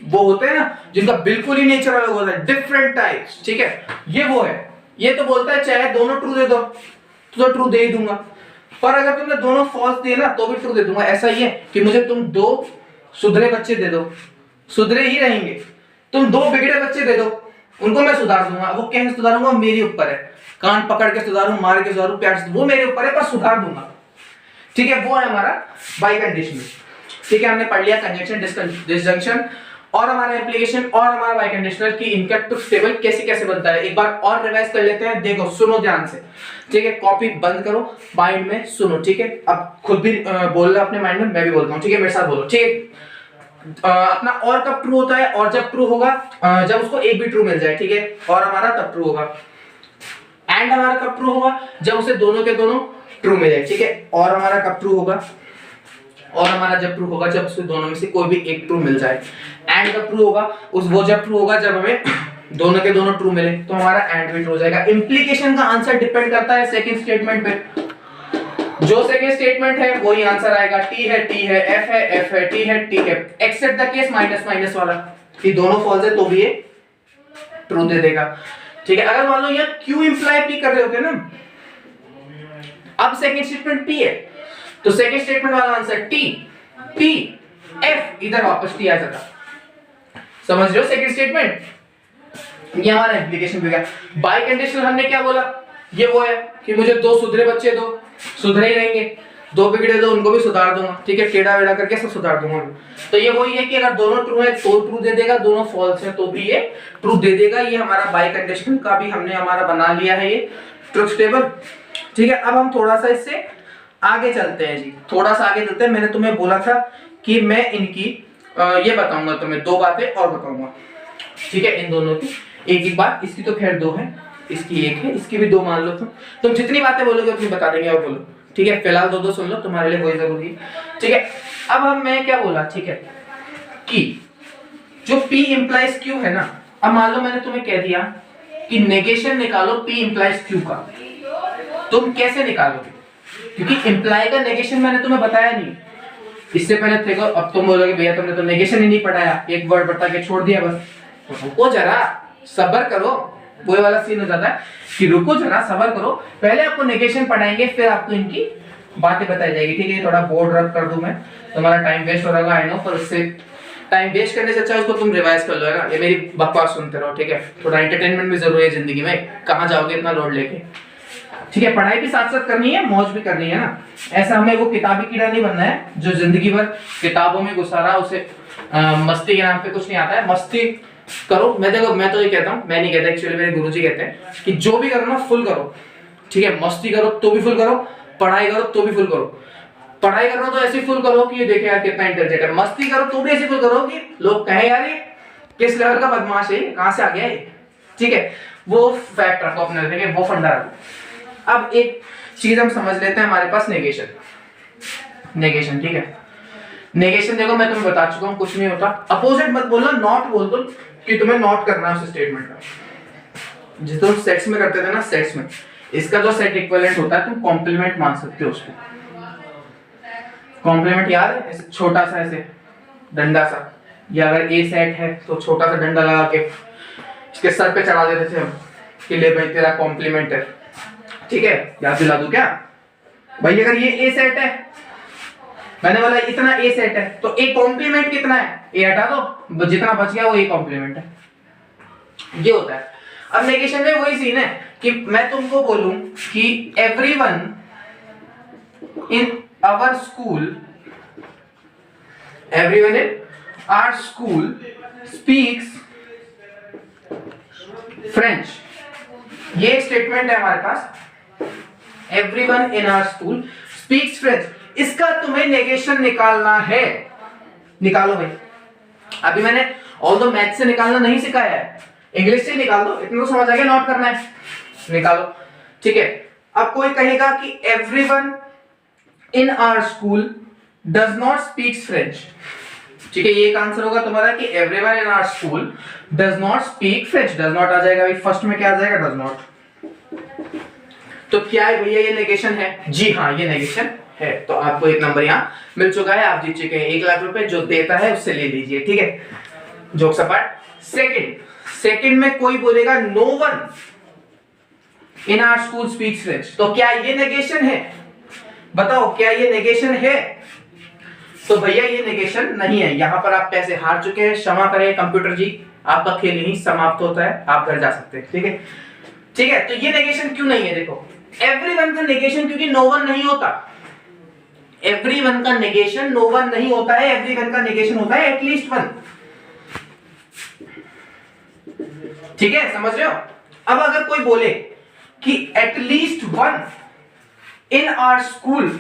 वो होते हैं ना जिनका बिल्कुल ही नेचर अलग होता है, डिफरेंट टाइप्स, ठीक है, ये वो है। ये तो बोलता है चाहे दोनों ट्रू दे दो तो ट्रू दे ही दूंगा, पर अगर तुमने दोनों फॉल्स दिए ना तो भी ट्रू दे दूंगा। ऐसा ही है कि मुझे तुम दो सुधरे बच्चे दे दो, सुधरे ही रहेंगे, तुम दो बिगड़े बच्चे दे दो, उनको मैं सुधार दूंगा। वो कैसे सुधारूंगा, मेरे ऊपर है, कान पकड़ के सुधारूं, मार के सुधारूं, प्यार से, वो मेरे ऊपर है, पर सुधार दूंगा, ठीक है। वो है हमारा बाई कंडीशनल, ठीक है। हमने पढ़ लिया कंजंक्शन, डिसजंक्शन और हमारा एप्लीकेशन और हमारा बाई कंडीशनल की इनका ट्रुथ टेबल कैसे कैसे बनता है। एक बार और रिवाइज कर लेते हैं, देखो सुनो ध्यान से, ठीक है, कॉपी बंद करो, माइंड में सुनो, ठीक है। अब खुद भी बोल रहा अपने माइंड में, मैं भी बोलता हूँ, ठीक है, मेरे साथ बोलो, ठीक है। अपना और कब ट्रू होता है, और जब ट्रू होगा जब उसको एक भी ट्रू मिल जाए, ठीक है, और हमारा तब ट्रू होगा। एंड हमारा कब ट्रू होगा, जब उसे दोनों के दोनों ट्रू मिल जाए, ठीक है। और हमारा कब ट्रू होगा, और हमारा जब ट्रू होगा जब उसे दोनों में से कोई भी एक ट्रू मिल जाए। एंड कब ट्रू होगा, वो जब ट्रू होगा जब हमें दोनों के दोनों ट्रू मिले, तो हमारा एंड भी ट्रू हो जाएगा। इंप्लीकेशन का आंसर डिपेंड करता है सेकंड स्टेटमेंट पे, जो सेकंड स्टेटमेंट है वही आंसर आएगा। टी है, टी है, एफ है, एफ है, टी है, टी है, except the case minus minus वाला, कि दोनों फॉल्स है तो भी ये ट्रू दे देगा, ठीक है। अगर मान लो यार क्यू इंप्लाई पी कर रहे होते ना, अब सेकंड स्टेटमेंट पी है, तो सेकंड स्टेटमेंट वाला आंसर टी, पी, एफ, इधर वापस टी आ जाता, समझ रहे हो सेकंड स्टेटमेंट। ये हमारा इंप्लीकेशन हो गया। बाई कंडीशनल हमने क्या बोला, ये वो है कि मुझे दो सुधरे बच्चे दो, सुधरे ही रहेंगे, दो बिगड़े दो उनको भी सुधार दूंगा, ठीक है, टेढ़ा वेढ़ा करके सब सुधार दूंगा। तो ये वही है कि अगर दोनों ट्रू है तो ट्रू दे देगा, दोनों फॉल्स है तो भी ये ट्रू दे देगा। ये हमारा बाई कंडीशनल का भी हमने हमारा बना लिया है ये ट्रुथ टेबल, ठीक है। अब हम थोड़ा सा इससे आगे चलते हैं जी, थोड़ा सा आगे चलते हैं। मैंने तुम्हें बोला था कि मैं इनकी ये बताऊंगा तुम्हें, दो बातें और बताऊंगा, ठीक है, इन दोनों की एक एक बात। इसकी तो खैर दो है, इसकी एक है, इसकी भी दो मान लो। तुम जितनी बातें बोलोगे उतनी बता देंगे और बोलो, ठीक है। फिलहाल दो दो सुन लो, तुम्हारे लिए वही जरूरी है, ठीक है। अब हम मैं क्या बोला, ठीक है, कि जो P implies Q है ना, अब मान लो मैंने तुम्हें कह दिया कि नेगेशन निकालो P implies Q का, तुम कैसे निकालोगे, क्योंकि इंप्लाई का नेगेशन मैंने तुम्हें बताया नहीं इससे पहले। देखो अब तुम बोलोगे भैया तुमने तो नेगेशन ही नहीं पढ़ाया, एक वर्ड बता के छोड़ दिया बस। रुको जरा, सब्र करो, वो वाला सीन हो जाता है कि रुको जरा सब्र करो, पहले आपको नेगेशन पढ़ाएंगे फिर आपको इनकी बातें बताई जाएगी, ठीक है। थोड़ा बोर्ड रब कर दूं मैं, तुम्हारा टाइम वेस्ट हो रहा है, आई नो, पर उससे टाइम वेस्ट करने से अच्छा है उसको तुम रिवाइज कर लो, है ना। ये मेरी बकवास सुनते रहो, ठीक है। थोड़ा एंटरटेनमेंट भी जरूरी है जिंदगी में, कहाँ जाओगे इतना लोड लेके, ठीक है। पढ़ाई भी साथ साथ करनी है, मौज भी करनी है ना। ऐसा हमें वो किताबी कीड़ा नहीं बनना है जो जिंदगी भर किताबों में घुसा रहा, उसे मस्ती के नाम पे कुछ नहीं आता है। मस्ती करो, मैं देखो मैं तो ये कहता हूँ, मैं नहीं कहता एक्चुअली, मेरे गुरुजी कहते हैं कि जो भी करो ना फुल करो, ठीक है। मस्ती करो तो भी फुल करो, पढ़ाई करो तो भी फुल करो। पढ़ाई करो तो ऐसी फुल करो कि ये देखे यार कितना इंटेलिजेंट है, मस्ती करो तो भी ऐसी फुल करो कि लोग कहें यार ये किस लेवल का बदमाश है, कहां से आ गया ये, ठीक है। वो फैक्ट रखो अपने, वो फंडा रखो, अब एक चीज हम समझ लेते हैं, हमारे पास नेगेशन, नेगेशन ठीक है। नेगेशन देखो मैं तुम्हें बता चुका हूं, कुछ नहीं होता, अपोजिट मत बोलना, नॉट बोल दो कि तुम्हें नॉट करना है उस स्टेटमेंट का। जिस तुम सेट्स में करते थे ना, सेट्स में इसका जो सेट इक्विवेलेंट होता है तुम कॉम्प्लीमेंट मान सकते हो उसको। कॉम्प्लीमेंट याद है, ऐसे छोटा सा ऐसे डंडा सा, या अगर ए सेट है तो छोटा सा डंडा लगा के इसके सर पे चढ़ा देते थे हम कि ले भाई तेरा कॉम्प्लीमेंट है, ठीक है। याद दिला दूं क्या भाई, अगर ये ए सेट है, मैंने बोला इतना ए सेट है, तो ए कॉम्प्लीमेंट कितना है, ए हटा दो, जितना बच गया वो ए कॉम्प्लीमेंट है, ये होता है। अब नेगेशन में वही सीन है कि मैं तुमको बोलूं कि everyone in our school, everyone in our school speaks French, ये स्टेटमेंट है हमारे पास, everyone in our school speaks French. इसका तुम्हें नेगेशन निकालना है, निकालो भाई। अभी मैंने ऑल्दो मैथ से निकालना नहीं सिखाया है, इंग्लिश से निकाल दो, इतना तो समझ आ गया, नोट करना है, निकालो, ठीक है। अब कोई कहेगा कि everyone in our school does not speaks French, ठीक है, ये एक आंसर होगा तुम्हारा कि everyone in our school does not speak French. Does not आ जाएगा भाई, फर्स्ट में क्या आ जाएगा, डज नॉट। तो क्या है भैया, ये नेगेशन है? जी हाँ, ये नेगेशन है। तो आपको एक नंबर यहाँ मिल चुका है, आप जीत चुके हैं 1 लाख रुपए, जो देता है उससे ले लीजिए, ठीक है। जोक्स अपार्ट, सेकंड में कोई बोलेगा no one in our school speaks French, तो क्या ये नेगेशन है? बताओ क्या ये नेगेशन है? तो भैया ये नेगेशन नहीं है। यहां पर आप पैसे हार चुके हैं, क्षमा करें कंप्यूटर जी, आपका खेल यहीं समाप्त होता है, आप घर जा सकते हैं, ठीक है, ठीक है। तो ये नेगेशन क्यों नहीं है? देखो, एवरीवन का नेगेशन क्योंकि नो वन नहीं होता, एवरीवन का नेगेशन नो वन नहीं होता है, एवरीवन का नेगेशन होता है एटलीस्ट वन, ठीक है, समझ रहे हो। अब अगर कोई बोले कि at least one in our school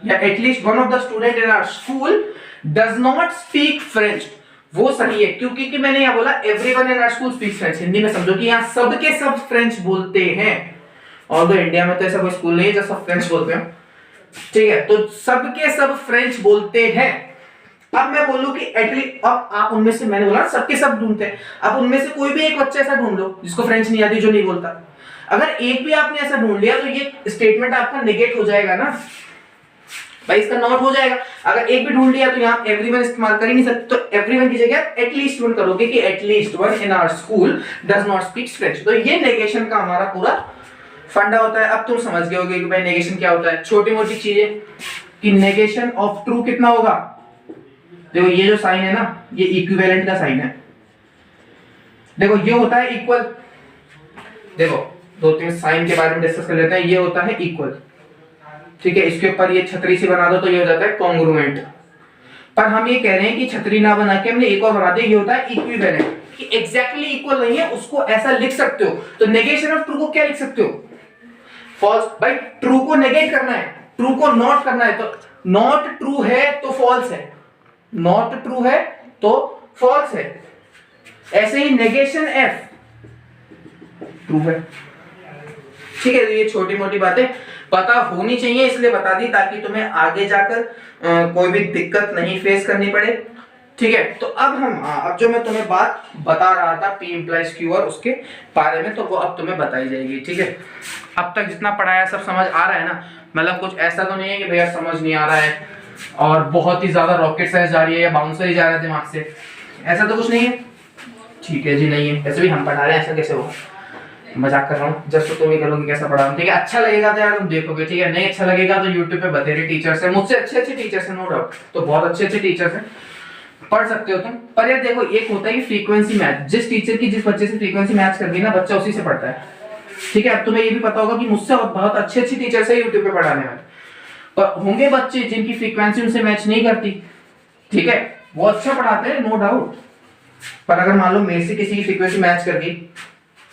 या at least one of the student in our school does not speak French, वो सही है, क्योंकि कि मैंने यहां बोला everyone in our school speaks French. Hindi में समझो कि यहां सबके सब फ्रेंच बोलते हैं, और तो इंडिया में तो ऐसा कोई स्कूल नहीं है जो सब फ्रेंच बोलते हैं, ठीक है, तो सबके सब फ्रेंच बोलते हैं। अब मैं बोलूं कि एटलीस्ट, अब आप उनमें से, मैंने बोला सबके सब ढूंढते हैं, अब उनमें से कोई भी एक बच्चा ऐसा ढूंढ लो जिसको फ्रेंच नहीं आती, जो नहीं बोलता। अगर एक भी आपने ऐसा ढूंढ लिया तो ये स्टेटमेंट आपका नेगेट हो जाएगा ना भाई, इसका नॉट हो जाएगा। अगर एक भी ढूंढ लिया तो यहाँ एवरीवन इस्तेमाल कर ही नहीं सकते, तो एवरीवन की जगह एटलीस्ट वन करोगे कि at least one in our school does not speak French. तो ये नेगेशन का हमारा पूरा फंडा होता है। अब तुम समझ गए होगे कि भाई नेगेशन क्या होता है। छोटी मोटी चीजें कि नेगेशन ऑफ ट्रू कितना होगा, देखो ये जो साइन है ना, ये इक्विवेलेंट का साइन है। देखो ये होता है इक्वल, देखो 2-3 साइन के बारे में डिस्कस कर लेते हैं। ये होता है इक्वल, ठीक है, इसके ऊपर ये छतरी से बना दो तो ये हो जाता है कॉन्ग्रुएंट। पर हम ये कह रहे हैं कि छतरी ना बना के हमने एक और बना दिया, ये होता है इक्विवेलेंट, कि एग्जैक्टली इक्वल नहीं है, उसको ऐसा लिख सकते हो। तो नेगेशन ऑफ ट्रू को क्या लिख सकते हो, फॉल्स। भाई ट्रू को नेगेट करना है, ट्रू को नॉट करना है, तो नॉट ट्रू है तो फॉल्स है, नॉट ट्रू है तो फॉल्स है। ऐसे ही नेगेशन एफ ट्रू है, ठीक है। तो ये छोटी मोटी बातें पता होनी चाहिए, इसलिए बता दी ताकि तुम्हें आगे जाकर कोई भी दिक्कत नहीं फेस करनी पड़े, ठीक है। तो अब जो मैं तुम्हें बात बता रहा था P implies Q और उसके बारे में, तो वो अब तुम्हें बताई जाएगी, ठीक है। अब तक जितना पढ़ाया सब समझ आ रहा है ना, मतलब कुछ ऐसा तो नहीं है कि भैया समझ नहीं आ रहा है और बहुत ही ज्यादा रॉकेट साइंस जा रही है या बाउंसर ही जा रहा है दिमाग से, ऐसा तो कुछ नहीं है, ठीक है जी, नहीं है। ऐसे भी हम पढ़ा रहे हैं, ऐसा कैसे होगा, मजाक कर रहा हूँ, जस्ट तो तुम ही करोगे कैसा पढ़ा रहा हूँ, ठीक है। अच्छा लगेगा तो यार तुम देखोगे, ठीक है, नहीं अच्छा लगेगा तो यूट्यूब पे बतेरे टीचर्स हैं, मुझसे अच्छे टीचर्स हैं, नो डाउट, तो बहुत अच्छे टीचर्स हैं, पढ़ सकते हो तुम। पर यार देखो, एक होता है कि फ्रीक्वेंसी मैच, जिस टीचर की जिस बच्चे से फ्रीक्वेंसी मैच कर गई ना, बच्चा उसी से पढ़ता है, ठीक है। अब तुम्हें ये भी पता होगा कि मुझसे बहुत अच्छे टीचर्स है यूट्यूब पे पढ़ाने वाले, पर होंगे बच्चे जिनकी फ्रीक्वेंसी उनसे मैच नहीं करती, ठीक है, वो अच्छा पढ़ाते हैं नो डाउट, पर अगर मान लो मेरे से किसी की फ्रीक्वेंसी मैच कर गई,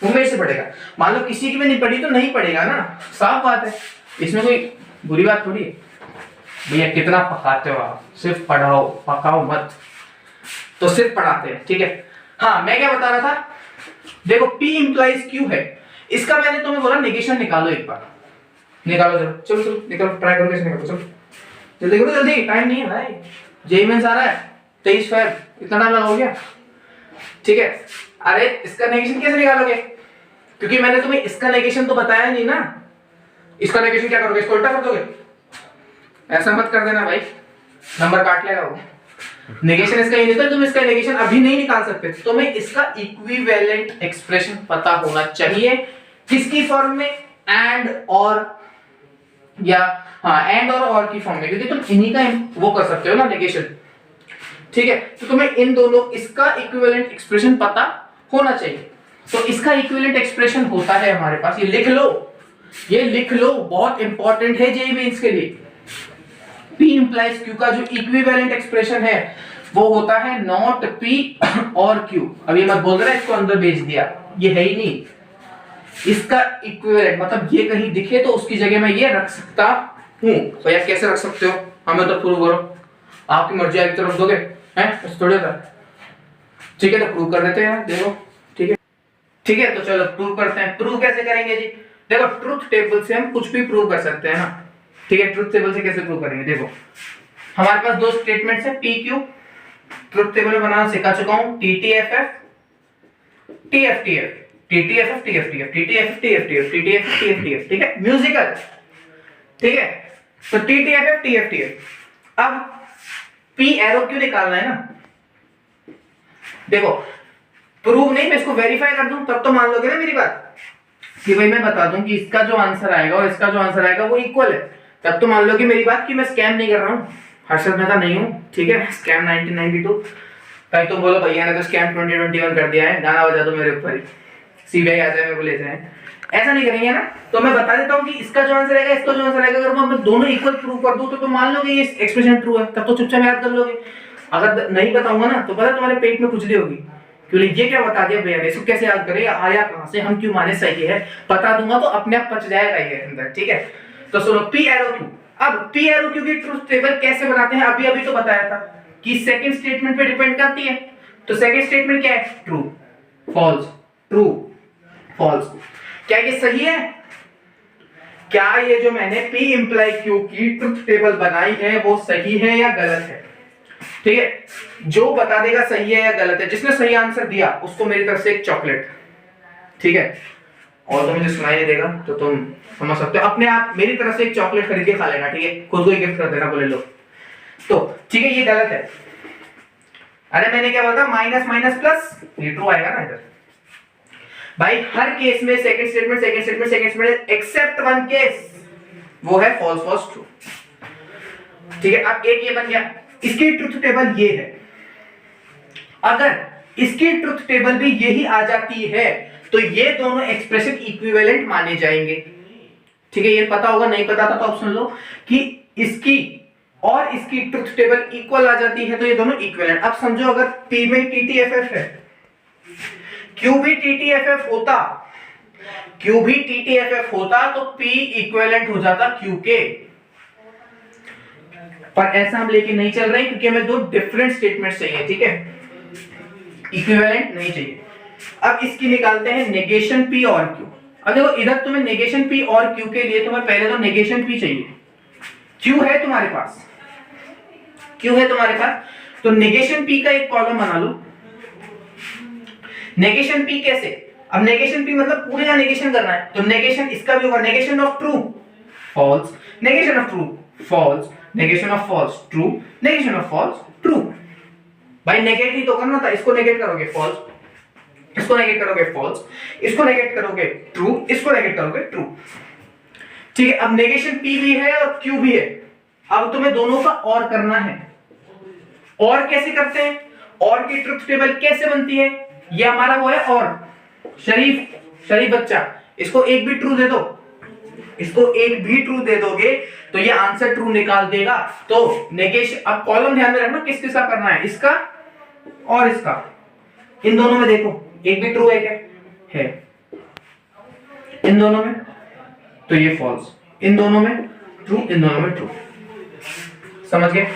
वो मेरे से पढ़ेगा। मान लो किसी की भी नहीं पढ़ी तो नहीं पढ़ेगा ना, साफ बात है, इसमें कोई बुरी बात थोड़ी है। भैया कितना पकाते हो आप, सिर्फ पढ़ाओ, पकाओ मत, तो सिर्फ पढ़ाते हैं, ठीक है। हाँ, मैं क्या बता रहा था, देखो P implies Q है, इसका मैंने तुम्हें बोला नेगेशन निकालो एक बार, निकालो चलो चलो चलो निकालो, ट्राई करो कैसे निकालो, चलो जल्दी करो जल्दी, टाइम नहीं है भाई, जेई मेंस आ रहा है 23 फेब, इतना टाइम लगा हो गया। ठीक है, अरे इसका नेगेशन कैसे निकालोगे, क्योंकि मैंने तुम्हें इसका नेगेशन तो बताया नहीं ना। इसका नेगेशन क्या करोगे, इसको उल्टा कर दोगे, ऐसा मत कर देना भाई, नंबर काट लेगा वो। नेगेशन इसका ही नहीं था, तुम इसका नेगेशन अभी नहीं निकाल सकते, तुम्हें इसका इक्विवेलेंट एक्सप्रेशन पता होना चाहिए। किसकी फॉर्म में, एंड और, या हाँ एंड और की फॉर्म में, क्योंकि तुम इन्हीं का वो कर सकते हो ना नेगेशन। ठीक है, तो तुम्हें इन दोनों इसका इक्विवेलेंट एक्सप्रेशन पता होना चाहिए। तो इसका इक्विवेलेंट एक्सप्रेशन होता है हमारे पास, ये लिख लो, ये लिख लो, बहुत इंपॉर्टेंट है जेईई मेंस के लिए। P implies Q का जो इक्विवेलेंट एक्सप्रेशन है वो होता है नॉट P और Q। अब ये मत बोल रहा है इसको अंदर भेज दिया, ये है ही नहीं। इसका इक्विवेलेंट मतलब ये कहीं दिखे तो उसकी जगह मैं ये रख सकता हूं। तो यार कैसे रख सकते हो, हमें तो प्रूव करो, आपकी मर्जी आगे तरफ दोगे हैं, थोड़े था। ठीक है तो प्रूव कर देते हैं यार, देखो ठीक है। ठीक है तो चलो प्रूव करते हैं। प्रूव कैसे करेंगे जी, देखो ट्रुथ टेबल से हम कुछ भी प्रूव कर सकते हैं ना। ठीक है, ट्रुथ टेबल से कैसे प्रूव करेंगे, देखो हमारे पास दो स्टेटमेंट्स है पी क्यू, ट्रुथ टेबल में बनाना सिखा चुका हूं, टीटीएफएफ टीएफटीएफ टीटीएफएफ टीएफटीएफ टीटीएफएफ टीएफटीएफ टीटीएफएफ टीएफटीएफ। ठीक है, म्यूजिकल। ठीक है, तो टीटीएफएफ टीएफटीएफ। अब पी एरो क्यों निकालना है ना, देखो प्रूव नहीं, मैं इसको वेरीफाई कर दूं तब तो मान लोगे ना मेरी बात, कि भाई मैं बता दूं कि इसका जो आंसर आएगा और इसका जो आंसर आएगा वो इक्वल है, तब तो मान लो कि मेरी बात कि मैं स्कैम नहीं कर रहा हूँ, हर्षद मेहता नहीं हूँ। ठीक है, स्कैम 1992, कहीं तुम बोलो भैया ने तो स्कैम 2021 कर दिया है, गाना बजा दो मेरे ऊपर ही, सीबीआई आ जाए मेरे को ले जाए, ऐसा नहीं करेंगे ना। तो मैं बता देता हूँ कि इसका जो आंसर आएगा इसका जो आंसर आएगा, अगर मैं दोनों इक्वल प्रूव कर दूं तो मान लोगे ये एक्सप्रेशन ट्रू है, तब तो चुपचाप याद कर लोगे। अगर नहीं बताऊंगा ना तो पता तुम्हारे पेट में खुजली होगी, क्योंकि ये क्या बता दिया भैया ने, इसको कैसे याद करें, आया कहां से, हम क्यों माने सही है, बता दूंगा तो अपने आप पच जाएगा ये अंदर। ठीक है, तो सुनो पी एरो क्यू। अब पी एरो क्यू की ट्रुथ टेबल कैसे बनाते हैं, अभी अभी तो बताया था कि सेकंड स्टेटमेंट पे डिपेंड करती है। तो सेकंड स्टेटमेंट क्या है, ट्रू फॉल्स ट्रू फॉल्स। क्या ये सही है, क्या ये जो मैंने P इंप्लाई Q की ट्रुथ टेबल बनाई है वो सही है या गलत है। ठीक है, जो बता देगा सही है या गलत है, जिसने सही आंसर दिया उसको मेरी तरफ से एक चॉकलेट। ठीक है, और तो मुझे सुनाई नहीं देगा तो तुम समझ सकते हो, अपने आप मेरी तरफ से एक चॉकलेट खरीद के खा लेना। ठीक है, खुद को ही गिफ्ट कर देना, बोले लो तो ठीक है, ये गलत है। अरे मैंने क्या बोला, माइनस माइनस प्लस, ये ट्रू आएगा ना इधर भाई। हर केस में second statement except one case, वो है फॉल्स फॉल्स ट्रू। ठीक है, अब एक ये बन गया, इसकी ट्रुथ टेबल ये है। अगर इसकी ट्रुथ टेबल भी यही आ जाती है तो ये दोनों एक्सप्रेशन इक्विवेलेंट माने जाएंगे। ठीक है, ये पता होगा, नहीं पता था तो आप सुन लो कि इसकी और इसकी ट्रुथ टेबल इक्वल आ जाती है तो ये दोनों इक्विवेलेंट। अब समझो अगर P में TTFF है, Q भी TTFF होता, Q भी TTFF होता तो P इक्विवेलेंट हो जाता Q के, पर ऐसा हम लेके नहीं चल रहे क्योंकि हमें दो डिफरेंट स्टेटमेंट्स चाहिए। ठीक है, इक्विवेलेंट नहीं चाहिए। अब इसकी निकालते हैं नेगेशन P और Q। अब देखो इधर तुम्हें नेगेशन P और Q के लिए तुम्हें पहले तो नेगेशन P चाहिए। Q है तुम्हारे पास, Q है तुम्हारे पास, तो नेगेशन P का एक कॉलम बना लो। नेगेशन P कैसे, अब नेगेशन P मतलब पूरे का नेगेशन करना है, तो नेगेशन इसका भी होगा, negation of true false, negation of true false, negation of false true, negation of false true. भाई नेगेट ही तो करना था, इसको नेगेट करोगे फॉल्स, इसको नेगेट करोगे फॉल्स, इसको नेगेट करोगे ट्रू, इसको नेगेट करोगे ट्रू। ठीक है, अब नेगेशन P भी है और Q भी है, अब तुम्हें दोनों का और करना है। और कैसे करते हैं, और की ट्रुथ टेबल कैसे बनती है, ये हमारा वो है और शरीफ बच्चा, इसको एक भी ट्रू दे दो, इसको एक भी ट्रू दे दोगे तो ये आंसर ट्रू निकाल देगा। तो नेगेशन, अब कॉलम ध्यान में रखना किस किसका करना है, इसका और इसका, इन दोनों में देखो एक भी ट्रू है क्या, है इन दोनों में, तो ये फॉल्स, इन दोनों में ट्रू, इन दोनों में ट्रू। समझ गए,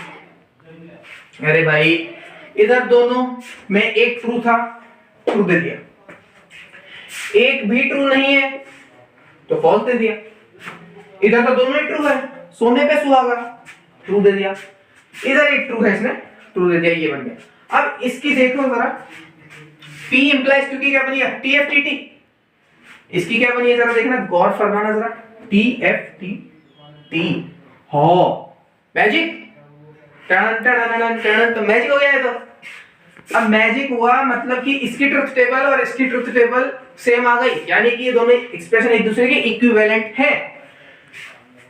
अरे भाई इधर दोनों में एक ट्रू था, ट्रू दे दिया, एक भी ट्रू नहीं है तो फॉल्स दे दिया। इधर तो दोनों ही ट्रू है, सोने पे सुहागा, ट्रू दे दिया, इधर एक ट्रू है, इसने ट्रू दे दिया, ये बन गया। अब इसकी देखो जरा, P इंप्लाइज Q की क्या बनी है, TFTT, इसकी क्या बनी है जरा देखना, गौर फरमाना जरा, TFTT, हो मैजिक, टन टन टन टन, तो मैजिक हो गया है। तो अब मैजिक हुआ मतलब कि इसकी ट्रुथ टेबल और इसकी ट्रुथ टेबल सेम आ गई, यानी कि ये दोनों एक्सप्रेशन एक दूसरे के इक्विवेलेंट हैं।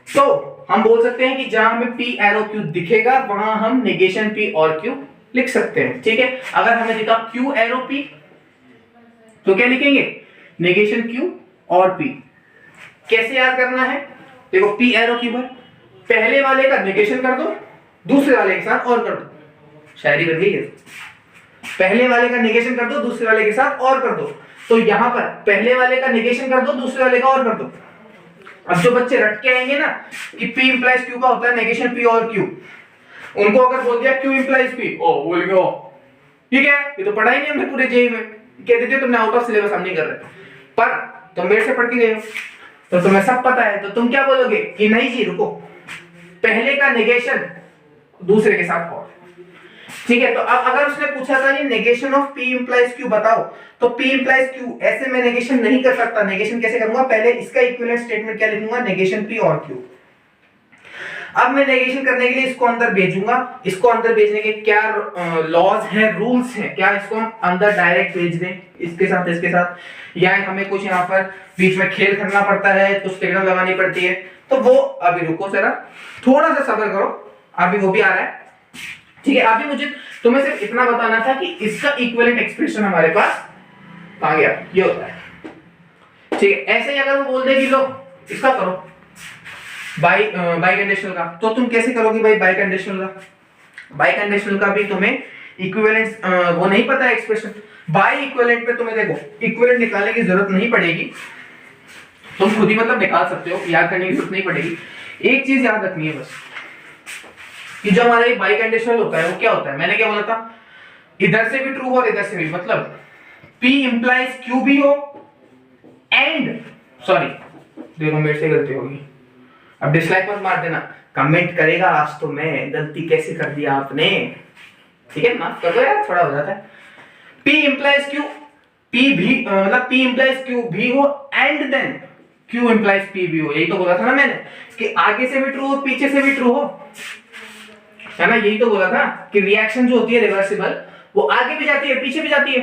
तो हम बोल सकते हैं कि जहां हमें P एरो Q दिखेगा वहां हम नेगेशन P और Q लिख सकते हैं, ठीक है। अगर हमें दिखा Q एरो P तो क्या लिखेंगे, नेगेशन Q और P। कैसे याद करना है, देखो P एरो Q पर पहले वाले का नेगेशन कर दो, दूसरे वाले के साथ और कर दो, शायरी बन गई है। पहले वाले का नेगेशन कर दो, दूसरे वाले के साथ और कर दो। तो यहां पर पहले वाले का नेगेशन कर दो, दूसरे वाले का और कर दो। अब जो बच्चे रट के आएंगे ना कि P इंप्लाइज Q का होता है नेगेशन P और Q, उनको अगर बोल दिया Q इंप्लाइज P, ओ बोल गए ओ, ठीक है, ये तो पढ़ा ही नहीं हमने पूरे जेई में, कह देते तुमने आउट ऑफ सिलेबस हम नहीं कर रहे, पर तुम मेरे से पढ़ के गए हो तो तुम्हें सब पता है, तो तुम क्या बोलोगे कि नहीं जी रुको, पहले का नेगेशन दूसरे के साथ और, ठीक है। तो अब अगर उसने पूछा था ये negation of P implies Q बताओ, तो P इंप्लाइज Q ऐसे मैं नेगेशन नहीं कर सकता। नेगेशन कैसे करूंगा, पहले इसका इक्विवेलेंट स्टेटमेंट क्या लिखूंगा, नेगेशन P और Q। अब मैं नेगेशन करने के लिए इसको अंदर भेजूंगा, इसको अंदर भेजने के क्या लॉज हैं, रूल्स हैं, क्या इसको हम अंदर डायरेक्ट भेज दें इसके साथ, या हमें कुछ यहाँ पर बीच में खेल करना पड़ता है, कुछ टेक्निक लगानी पड़ती है, तो वो अभी रुको जरा, थोड़ा सा सब्र करो, अभी वो भी आ रहा है, ठीक है। अभी मुझे तुम्हें सिर्फ इतना बताना था कि इसका इक्विवेलेंट एक्सप्रेशन हमारे पास आ गया, ये होता है, ठीक है। ऐसे ही अगर वो बोल दे कि लो इसका करो बाई कंडीशनल का, तो तुम कैसे करोगे भाई बाई कंडीशनल का, बाई कंडीशनल का भी तुम्हें इक्विवेलेंट वो नहीं पता है एक्सप्रेशन, बाई इक्विवेलेंट पे तुम्हें देखो इक्विवेलेंट निकालने की जरूरत नहीं पड़ेगी, तुम खुद ही मतलब निकाल सकते हो, याद करने की जरूरत नहीं पड़ेगी। एक चीज याद रखनी है बस कि जो हमारा बाई कंडीशनल होता है वो क्या होता है, मैंने क्या बोला था, इधर से भी ट्रू हो और इधर से भी, मतलब P इंप्लाइज Q भी हो एंड, सॉरी देखो मेरे से गलती होगी, अब डिसलाइक मत मार देना, कमेंट करेगा आज तो मैं गलती कैसे कर दिया आपने, ठीक है, माफ कर दो यार, थोड़ा हो जाता है। P इंप्लाइज Q, P भी मतलब P इंप्लाइज Q भी हो and then Q implies P भी हो, यही तो बोला था ना मैंने कि आगे से भी ट्रू हो पीछे से भी ट्रू हो, है ना, यही तो बोला था कि रिएक्शन जो होती है रिवर्सिबल वो आगे भी जाती है पीछे भी जाती है।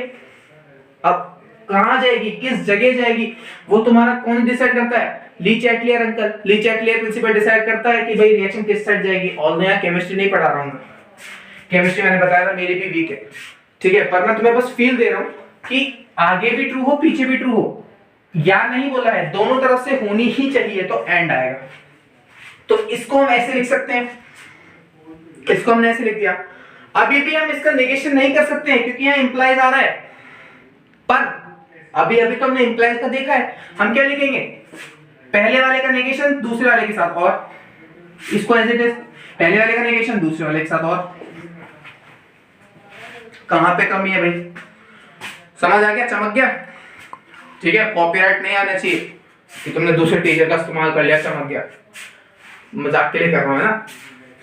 अब कहां जाएगी, किस जगह जाएगी, वो तुम्हारा कौन डिसाइड करता है, ली चैटलियर अंकल, ली चैटलियर प्रिंसिपल डिसाइड करता है कि भाई रिएक्शन किस साइड जाएगी। और मैं केमिस्ट्री नहीं पढ़ा रहा हूं, केमिस्ट्री मैंने बताया था मेरी भी वीक है, ठीक है, पर मैं तुम्हें बस फील दे रहा हूं कि आगे भी ट्रू हो पीछे भी ट्रू हो, या नहीं बोला है, दोनों तरफ से होनी ही चाहिए, तो एंड आएगा। तो इसको हम ऐसे लिख सकते हैं, इसको हमने ऐसे लिख दिया। अभी भी हम इसका नेगेशन नहीं कर सकते हैं क्योंकि यहाँ इंप्लाइज आ रहा है, पर अभी तो हमने इंप्लाइज का देखा है, हम क्या लिखेंगे, पहले वाले का नेगेशन दूसरे वाले के साथ, और इसको एज इट इज पहले वाले का नेगेशन दूसरे वाले के साथ, और कहां पे कमी है भाई, समझ आ गया, चमक गया, ठीक है। कॉपीराइट नहीं आना चाहिए कि तुमने दूसरे टीचर का इस्तेमाल कर लिया, चमक गया, मजाक के लिए कर रहा हूं ना,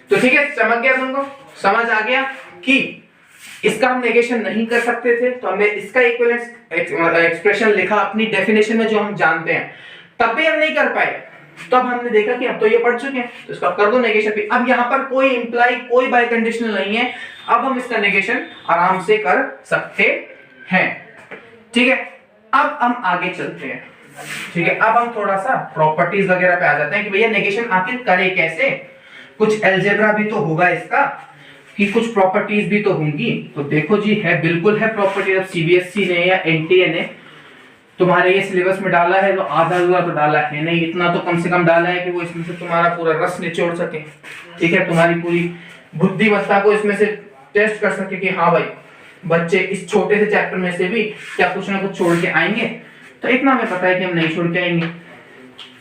तो ठीक है, चमक गया, तुमको समझ आ गया कि इसका हम नेगेशन नहीं कर सकते थे, तो हमने इसका इक्विवेलेंट एक्सप्रेशन लिखा अपनी डेफिनेशन में जो हम जानते हैं, तब भी हम नहीं कर पाए, तो अब हमने देखा कि अब तो ये पढ़ चुके हैं, तो इसका कर दो नेगेशन भी। अब यहाँ पर कोई इंप्लाई कोई बाय कंडीशनल नहीं है, अब हम इसका नेगेशन आराम से कर सकते हैं, ठीक है। अब हम आगे चलते हैं, ठीक है, अब हम थोड़ा सा प्रॉपर्टीज वगैरह पे आ जाते हैं कि भैया नेगेशन आखिर करे कैसे, कुछ अलजेब्रा भी तो होगा इसका, कि कुछ प्रॉपर्टीज भी तो होंगी। तो देखो जी, है बिल्कुल है प्रॉपर्टी। अब सीबीएसई ने या एनटीए ने तुम्हारे ये सिलेबस में डाला है तो आधा अधूरा तो डाला है नहीं, इतना तो कम से कम डाला है कि वो इसमें से तुम्हारा पूरा रस निचोड़ सके, ठीक है, तुम्हारी पूरी बुद्धिमत्ता को इसमें से टेस्ट कर सके कि हाँ भाई बच्चे इस छोटे से चैप्टर में से भी क्या कुछ ना कुछ छोड़ के आएंगे। तो इतना हमें पता है कि हम नहीं छोड़ के आएंगे।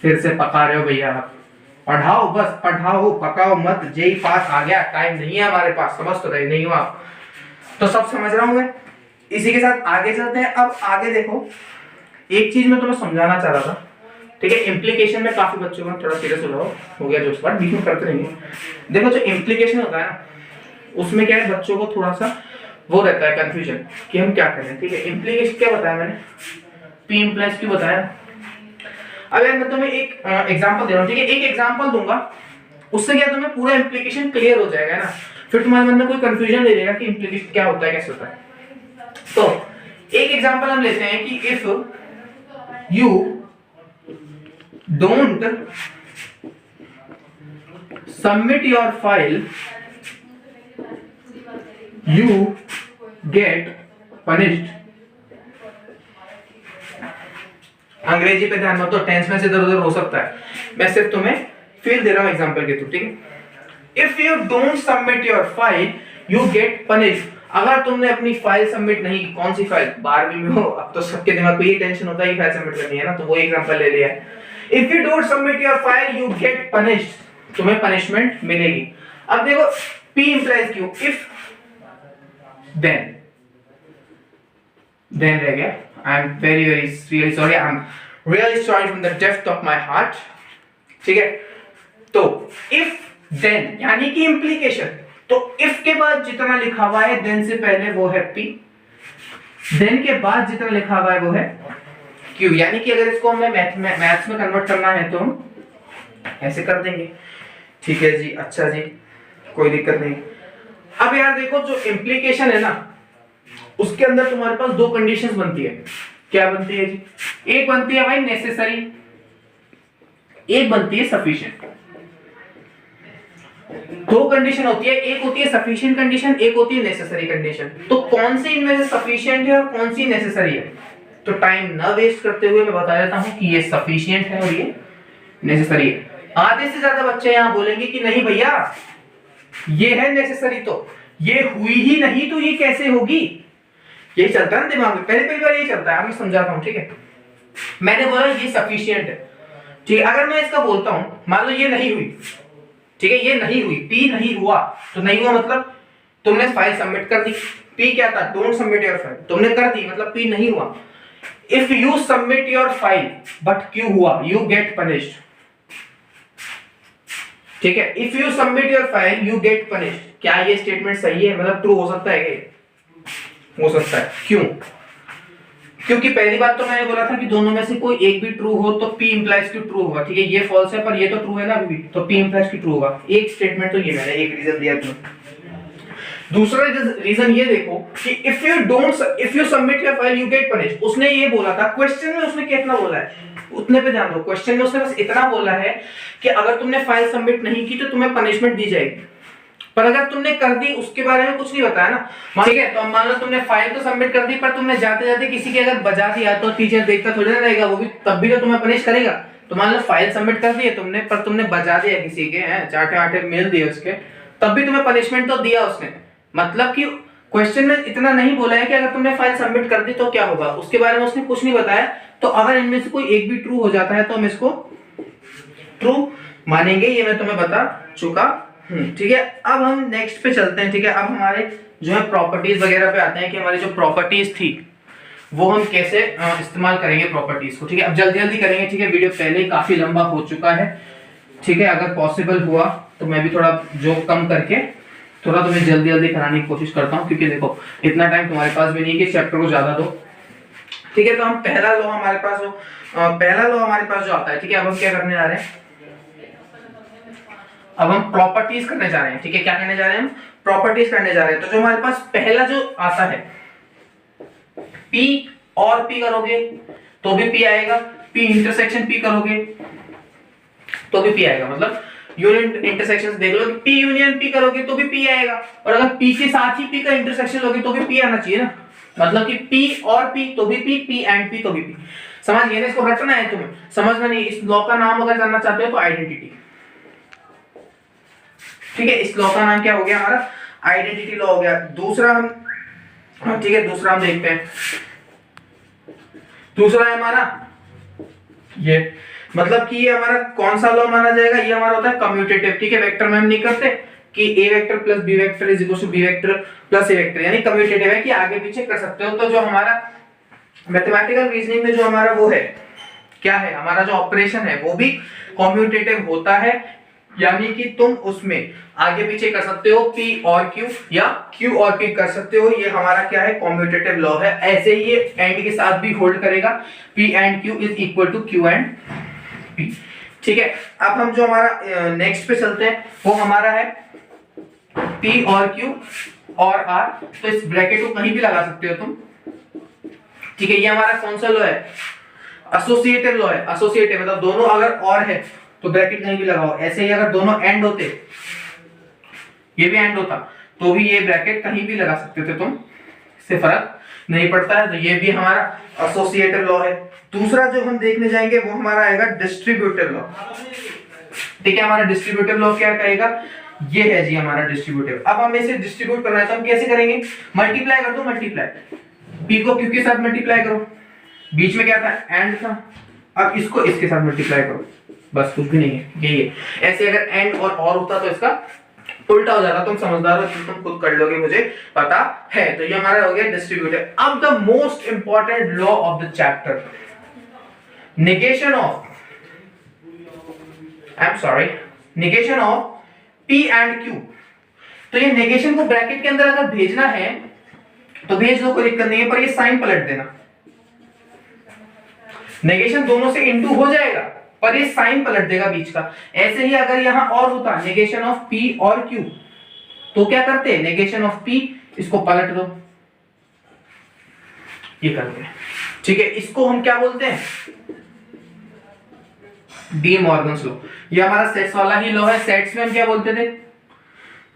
फिर से पका रहे हो भैया आप, पढ़ाओ बस पढ़ाओ, पकाओ मत, जेई पास आ गया, टाइम नहीं है हमारे पास, समझ तो रहे नहीं हो आप, तो सब समझ रहा हूं मैं। इसी के साथ आगे चलते हैं। अब आगे देखो, एक चीज मैं तुम्हें समझाना चाह रहा था ठीक है। इम्प्लीकेशन में काफी बच्चों को थोड़ा सीरियस हो गया जो स्पार्ट बीच में करते रहेंगे। देखो जो इम्प्लीकेशन होता है ना, उसमें क्या है, बच्चों को थोड़ा सा वो रहता है कंफ्यूजन कि हम क्या करें। ठीक है, इम्प्लीकेशन क्या बताया मैंने, P implies Q बताया। अब यार मैं तुम्हें एक एग्जांपल दे रहा हूं, ठीक है, एक एग्जांपल दूंगा, उससे क्या तुम्हें पूरा इम्प्लीकेशन क्लियर हो जाएगा ना, फिर तुम्हारे मन में कोई कंफ्यूजन नहीं रहेगा कि इम्प्लीकेशन क्या होता है, कैसे होता है। तो एक एग्जांपल हम लेते हैं कि if you don't submit your file you get punished। अंग्रेजी पे ध्यान मत दो, टेंस में से इधर उधर हो सकता है, मैं सिर्फ तुम्हें फील दे रहा हूं एग्जांपल के थ्रू। ठीक है, if you don't submit your file you get punished. अगर तुमने अपनी फाइल सबमिट नहीं की, कौन सी फाइल, 12वीं में हो, अब तो सबके दिमाग में ये टेंशन होता है कि फाइल सबमिट करनी है ना, तो वो एग्जांपल ले लिया है। If you don't submit your file you get punished, तुम्हें पनिशमेंट मिलेगी। अब देखो P implies Q, if then रह गया। I am very really sorry, I am really sorry from the depth of my heart। ठीक है, तो if then यानी कि implication, तो if के बाद जितना लिखा हुआ है then से पहले वो है P, then के बाद जितना लिखा हुआ है वो है Q। यानी कि अगर इसको हमें मैथ्स में कन्वर्ट करना है तो हम ऐसे कर देंगे। ठीक है जी, अच्छा जी, कोई दिक्कत नहीं। अब यार देखो जो इम्प्लीकेशन है ना, उसके अंदर तुम्हारे पास दो कंडीशंस बनती है। क्या बनती है जी, एक बनती है भाई नेसेसरी, एक बनती है सफिशिएंट। दो कंडीशन होती है, एक होती है सफिशिएंट कंडीशन, एक होती है नेसेसरी कंडीशन। तो कौन सी इनमें से सफिशिएंट है और कौन सी नेसेसरी है, तो टाइम ना वेस्ट करते हुए मैं बता देता हूं कि ये सफिशिएंट है और ये नेसेसरी है। आधे से ज्यादा बच्चे यहां बोलेंगे कि नहीं भैया ये है नेसेसरी, तो ये हुई ही नहीं तो ये कैसे होगी, ये चलता है ना दिमाग में, पहले बार ये चलता है। मैं समझाता हूं, ठीक है, मैंने बोला ये सफिशिएंट है, ठीक है। अगर मैं इसका बोलता हूं, मान लो ये नहीं हुई, ठीक है, ये नहीं हुई, P नहीं हुआ, तो नहीं हुआ मतलब तुमने फाइल सबमिट कर दी। P क्या था, डोंट सबमिट योर फाइल, तुमने कर दी मतलब P नहीं हुआ। If you submit your file but Q हुआ, यू गेट पनिश्ड। ठीक है, if you submit your file you get punished. क्या ये स्टेटमेंट सही है, मतलब ट्रू हो सकता है क्या, हो सकता है। क्यों, क्योंकि पहली बात तो मैंने बोला था कि दोनों में से कोई एक भी ट्रू हो तो P implies Q ट्रू होगा। ठीक है, ये फॉल्स है पर ये तो ट्रू है ना अभी भी, तो P implies Q ट्रू होगा। एक स्टेटमेंट तो ये मैंने एक रीजन दिया था। दूसरा रीजन ये देखो कि if you submit your file you get punished, उसने ये बोला था क्वेश्चन में, उसने कितना बोला है उतने पे ध्यान दो। क्वेश्चन में उसने बस इतना बोला है कि अगर तुमने फाइल सबमिट नहीं की तो तुम्हें पनिशमेंट दी जाएगी, पर अगर तुमने कर दी उसके बारे में कुछ नहीं बताया ना। ठीक है, तो मान लो तुमने फाइल तो सबमिट कर दी पर तुमने जाते जाते किसी के अगर बजा दिया तो टीचर देखता थोड़ी ना रहेगा, वो भी तब भी तो तुम्हें पनिश करेगा। तो मान लो फाइल सबमिट कर दी है तुमने, पर तुमने बजा दिया किसी के, चाटे आटे मेल दिए उसके, तब भी तुम्हें पनिशमेंट तो दिया उसने। मतलब कि क्वेश्चन में इतना नहीं बोला है कि अगर तुमने फाइल सबमिट कर दी तो क्या होगा, उसके बारे में उसने कुछ नहीं बताया। तो अगर इनमें से कोई एक भी ट्रू हो जाता है तो हम इसको ट्रू मानेंगे, ये मैं तुम्हें बता चुका। ठीक है, अब हम नेक्स्ट पे चलते हैं। ठीक है, अब हमारे जो है प्रॉपर्टीज वगैरह पे आते हैं कि हमारी जो प्रॉपर्टीज थी वो हम कैसे इस्तेमाल करेंगे प्रॉपर्टीज को। ठीक है, अब जल्दी जल्दी करेंगे। ठीक है, वीडियो पहले ही काफी लंबा हो चुका है। ठीक है, अगर पॉसिबल हुआ तो मैं भी थोड़ा जो कम करके थोड़ा तुम्हें जल्दी जल्दी कराने की कोशिश करता हूँ, क्योंकि देखो इतना टाइम तुम्हारे पास भी नहीं कि चैप्टर को ज्यादा दो। ठीक है, तो हम पहला लॉ हमारे पास जो आता है। ठीक है, अब हम क्या करने जा रहे हैं, अब हम प्रॉपर्टीज करने जा रहे हैं। ठीक है, क्या करने जा रहे हैं, हम प्रॉपर्टीज करने जा रहे हैं। तो जो हमारे पास पहला जो आता है P और P करोगे तो भी P आएगा, P इंटरसेक्शन P करोगे तो भी P आएगा। मतलब यूनियन इंटरसेक्शन देख लो, P यूनियन P करोगे तो भी P आएगा, और अगर P के साथ ही P का इंटरसेक्शन लोगे तो भी P आना चाहिए ना। मतलब कि P और P तो भी P एंड P तो भी P। समझ गए ना, इसको रटना है तुम्हें, समझना नहीं। इस लॉ का नाम अगर जानना चाहते हो तो आइडेंटिटी। ठीक है, इस लॉ का नाम क्या हो गया हमारा, आइडेंटिटी लॉ हो गया। दूसरा हम, ठीक है, दूसरा हम देखते हैं। दूसरा है हमारा ये, मतलब कि ये हमारा कौन सा लॉ माना जाएगा, ये हमारा होता है कम्यूटेटिव। ठीक है, वेक्टर में हम नहीं करते कि a vector plus b vector is equal to b vector plus a vector, यानी कम्यूटेटिव है कि आगे पीछे कर सकते हो। तो जो हमारा मैथमेटिकल रीजनिंग में जो हमारा वो है क्या है, हमारा जो ऑपरेशन है वो भी कॉम्यूटेटिव होता है, यानी कि तुम उसमें आगे पीछे कर सकते हो P और Q या Q और P कर सकते हो। ये हमारा क्या है, कॉम्यूटेटिव लॉ है। ऐसे ही ये एंड के साथ भी होल्ड करेगा, P and Q is equal to Q and P। ठीक है, अब हम जो हमारा नेक्स्ट पे चलते हैं वो हमारा है P और Q और R। तो इस ब्रैकेट को कहीं भी लगा सकते हो तुम। ठीक है, ये हमारा कौन सा लॉ है, एसोसिएटिव लॉ है। एसोसिएटिव मतलब दोनों अगर और है तो ब्रैकेट कहीं भी लगाओ। ऐसे ही अगर दोनों एंड होते, ये भी एंड होता, तो भी ये ब्रैकेट कहीं भी लगा सकते थे तुम, इससे फर्क नहीं पड़ता है। तो ये भी हमारा एसोसिएटिव लॉ है। दूसरा जो हम देखने जाएंगे वो हमारा आएगा डिस्ट्रीब्यूटिव लॉ। ठीक है, हमारा डिस्ट्रीब्यूटिव लॉ क्या कहेगा, ये है जी हमारा डिस्ट्रीब्यूटिव। अब हमें इसे डिस्ट्रीब्यूट करना है तो हम कैसे करेंगे, मल्टीप्लाई कर दो, मल्टीप्लाई P को Q के साथ मल्टीप्लाई करो, बीच में क्या था, एंड था। अब इसको इसके साथ मल्टीप्लाई करो, बस कुछ भी नहीं है, यही है। ऐसे अगर एंड और होता तो इसका उल्टा हो जाता। तुम समझदार हो, तुम खुद कर लोगे, मुझे पता है। तो ये हमारा हो गया डिस्ट्रीब्यूटिव। अब the most important law of the chapter, negation of, negation of P and Q। तो ये नेगेशन को ब्रैकेट के अंदर अगर भेजना है तो भेज दो, कोई दिक्कत नहीं है, पर ये साइन पलट देना। नेगेशन दोनों से इनटू हो जाएगा पर ये साइन पलट देगा बीच का। ऐसे ही अगर यहां और होता नेगेशन ऑफ P और Q, तो क्या करते, नेगेशन ऑफ P, इसको पलट दो, ये करते हैं। ठीक है, इसको हम क्या बोलते हैं, डी मॉर्गन्स लॉ। ये हमारा सेट्स वाला ही लॉ है। सेट्स में हम क्या बोलते थे,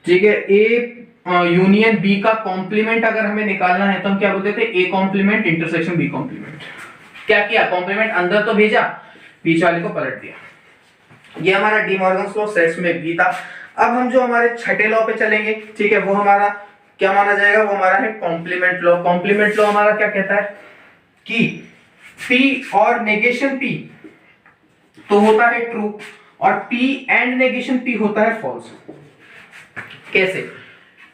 ठीक है, ए यूनियन बी का कॉम्प्लीमेंट अगर हमें निकालना है तो हम क्या बोलते थे, A complement intersection B complement. क्या किया, कॉम्प्लीमेंट अंदर तो भेजा, बीच वाले को पलट दिया। ये हमारा डी मॉर्गन्स लॉ सेट्स में भी था। अब हम जो हमारे छठे लॉ पे चलेंगे, ठीक है, वो हमारा क्या माना जाएगा, वो हमारा है कॉम्प्लीमेंट लॉ। कॉम्प्लीमेंट लॉ हमारा क्या कहता है कि P और नेगेशन P तो होता है ट्रू और P एंड नेगेशन P होता है फॉल्स। कैसे,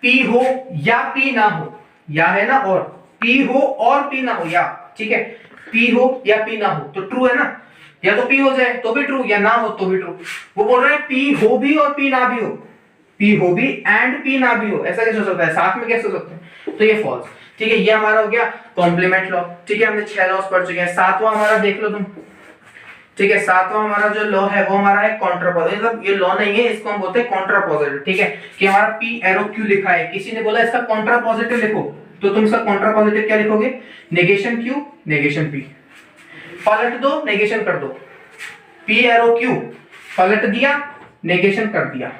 P हो या P ना हो, या है ना, और P हो और P ना हो, या, ठीक है, P हो या P ना हो तो ट्रू है ना, या तो P हो जाए तो भी ट्रू, या ना हो तो भी ट्रू। वो बोल रहे हैं P हो भी और P ना भी हो, P हो भी एंड P ना भी हो, ऐसा कैसे हो सकता है, साथ में कैसे हो सकते हैं, तो ये फॉल्स। ठीक है, ये हमारा हो गया कॉम्प्लीमेंट लॉ। ठीक है, हमने 6 लॉस पढ़ चुके हैं। सातवां हमारा देख लो तुम। ठीक है, सातवां हमारा जो लॉ है वो हमारा है कॉन्ट्रापोजिटिव। मतलब ये लॉ नहीं है, इसको हम बोलते हैं कॉन्ट्रापोजिटिव। ठीक है, कि हमारा P एरो Q लिखा है, किसी ने बोला इसका कॉन्ट्रापोजिटिव लिखो, तो तुम इसका कॉन्ट्रापोजिटिव क्या लिखोगे, नेगेशन Q नेगेशन P। पलट दो, नेगेशन कर दो, P एरो Q पलट दिया, नेगेशन कर दिया।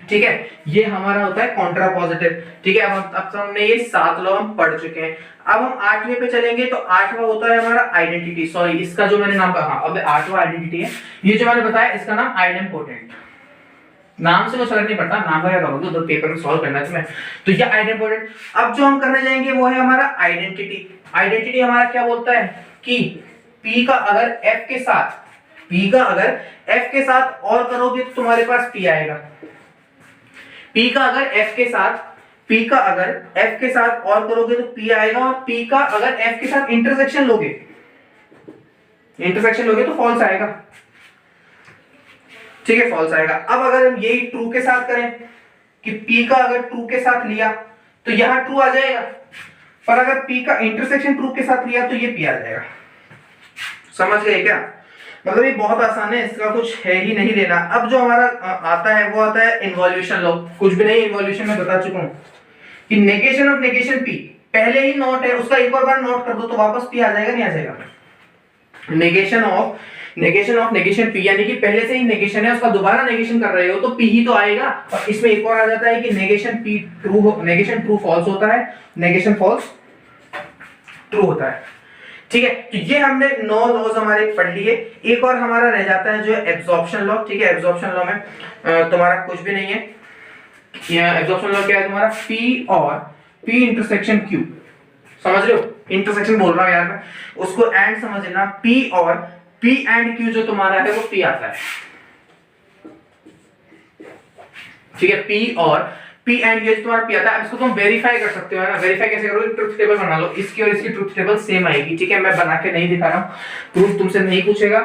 ठीक है, ये हमारा होता है कॉन्ट्रापोजिटिव। ठीक है, अब हमने ये 7 लॉ हम पढ़ चुके हैं। अब हम 8वें पे चलेंगे। तो 8वां होता है हमारा आइडेंटिटी। सॉरी, इसका जो मैंने नाम कहा, अब 8वां आइडेंटिटी है। ये जो मैंने बताया इसका नाम आइडेम्पोटेंट। नाम से कुछ फर्क नहीं पड़ता, नाम का क्या करोगे, तो पेपर में सॉल्व करना है तुम्हें। तो ये आइडेम्पोटेंट। अब जो हम करने जाएंगे वो है हमारा आइडेंटिटी। आइडेंटिटी हमारा क्या बोलता है कि P का अगर F के साथ, P का अगर F के साथ और करोगे तो तुम्हारे पास P आएगा। P का अगर F के साथ, P का अगर F के साथ और करोगे तो P आएगा, और P का अगर F के साथ इंटरसेक्शन लोगे तो फॉल्स आएगा। ठीक है, फॉल्स आएगा। अब अगर हम यही ट्रू के साथ करें कि P का अगर ट्रू के साथ लिया तो यहां ट्रू आ जाएगा, पर अगर P का इंटरसेक्शन ट्रू के साथ लिया तो ये P आ जाएगा। समझ गए क्या, मतलब ये बहुत आसान है, इसका कुछ है ही नहीं लेना। अब जो हमारा आता है वो आता है इन्वॉल्यूशन लॉ। कुछ भी नहीं, इन्वॉल्यूशन में बता चुका हूं कि नेगेशन ऑफ नेगेशन P पहले ही नोट है, उसका एक और बार नोट कर दो तो वापस P आ जाएगा, नहीं आ जाएगा। नेगेशन ऑफ नेगेशन P यानी कि पहले से ही नेगेशन है, उसका दोबारा नेगेशन कर रहे हो तो P ही तो आएगा। और इसमें एक और आ जाता है कि negation P true, negation true false होता है, नेगेशन फॉल्स ट्रू होता है। ठीक है, तो ये हमने 9 लॉज हमारे पढ़ लिए। एक और हमारा रह जाता है जो एब्जॉर्प्शन लॉ। ठीक है, एब्जॉर्प्शन लॉ में तुम्हारा कुछ भी नहीं है। एब्जॉर्प्शन लॉ क्या है तुम्हारा, P और P इंटरसेक्शन Q। समझ रहे हो, इंटरसेक्शन बोल रहा हूं यार मैं, उसको एंड समझना। P और P एंड Q जो तुम्हारा है वो P आता है। ठीक है, P और P एंड ये तुम्हारा P आता है। अब इसको तुम वेरीफाई कर सकते हो, है ना। वेरीफाई कैसे करोगे, ट्रुथ टेबल बना लो, इसकी और इसकी ट्रुथ टेबल सेम आएगी, ठीक है। मैं बना के नहीं दिखा रहा हूँ, प्रूफ तुमसे नहीं पूछेगा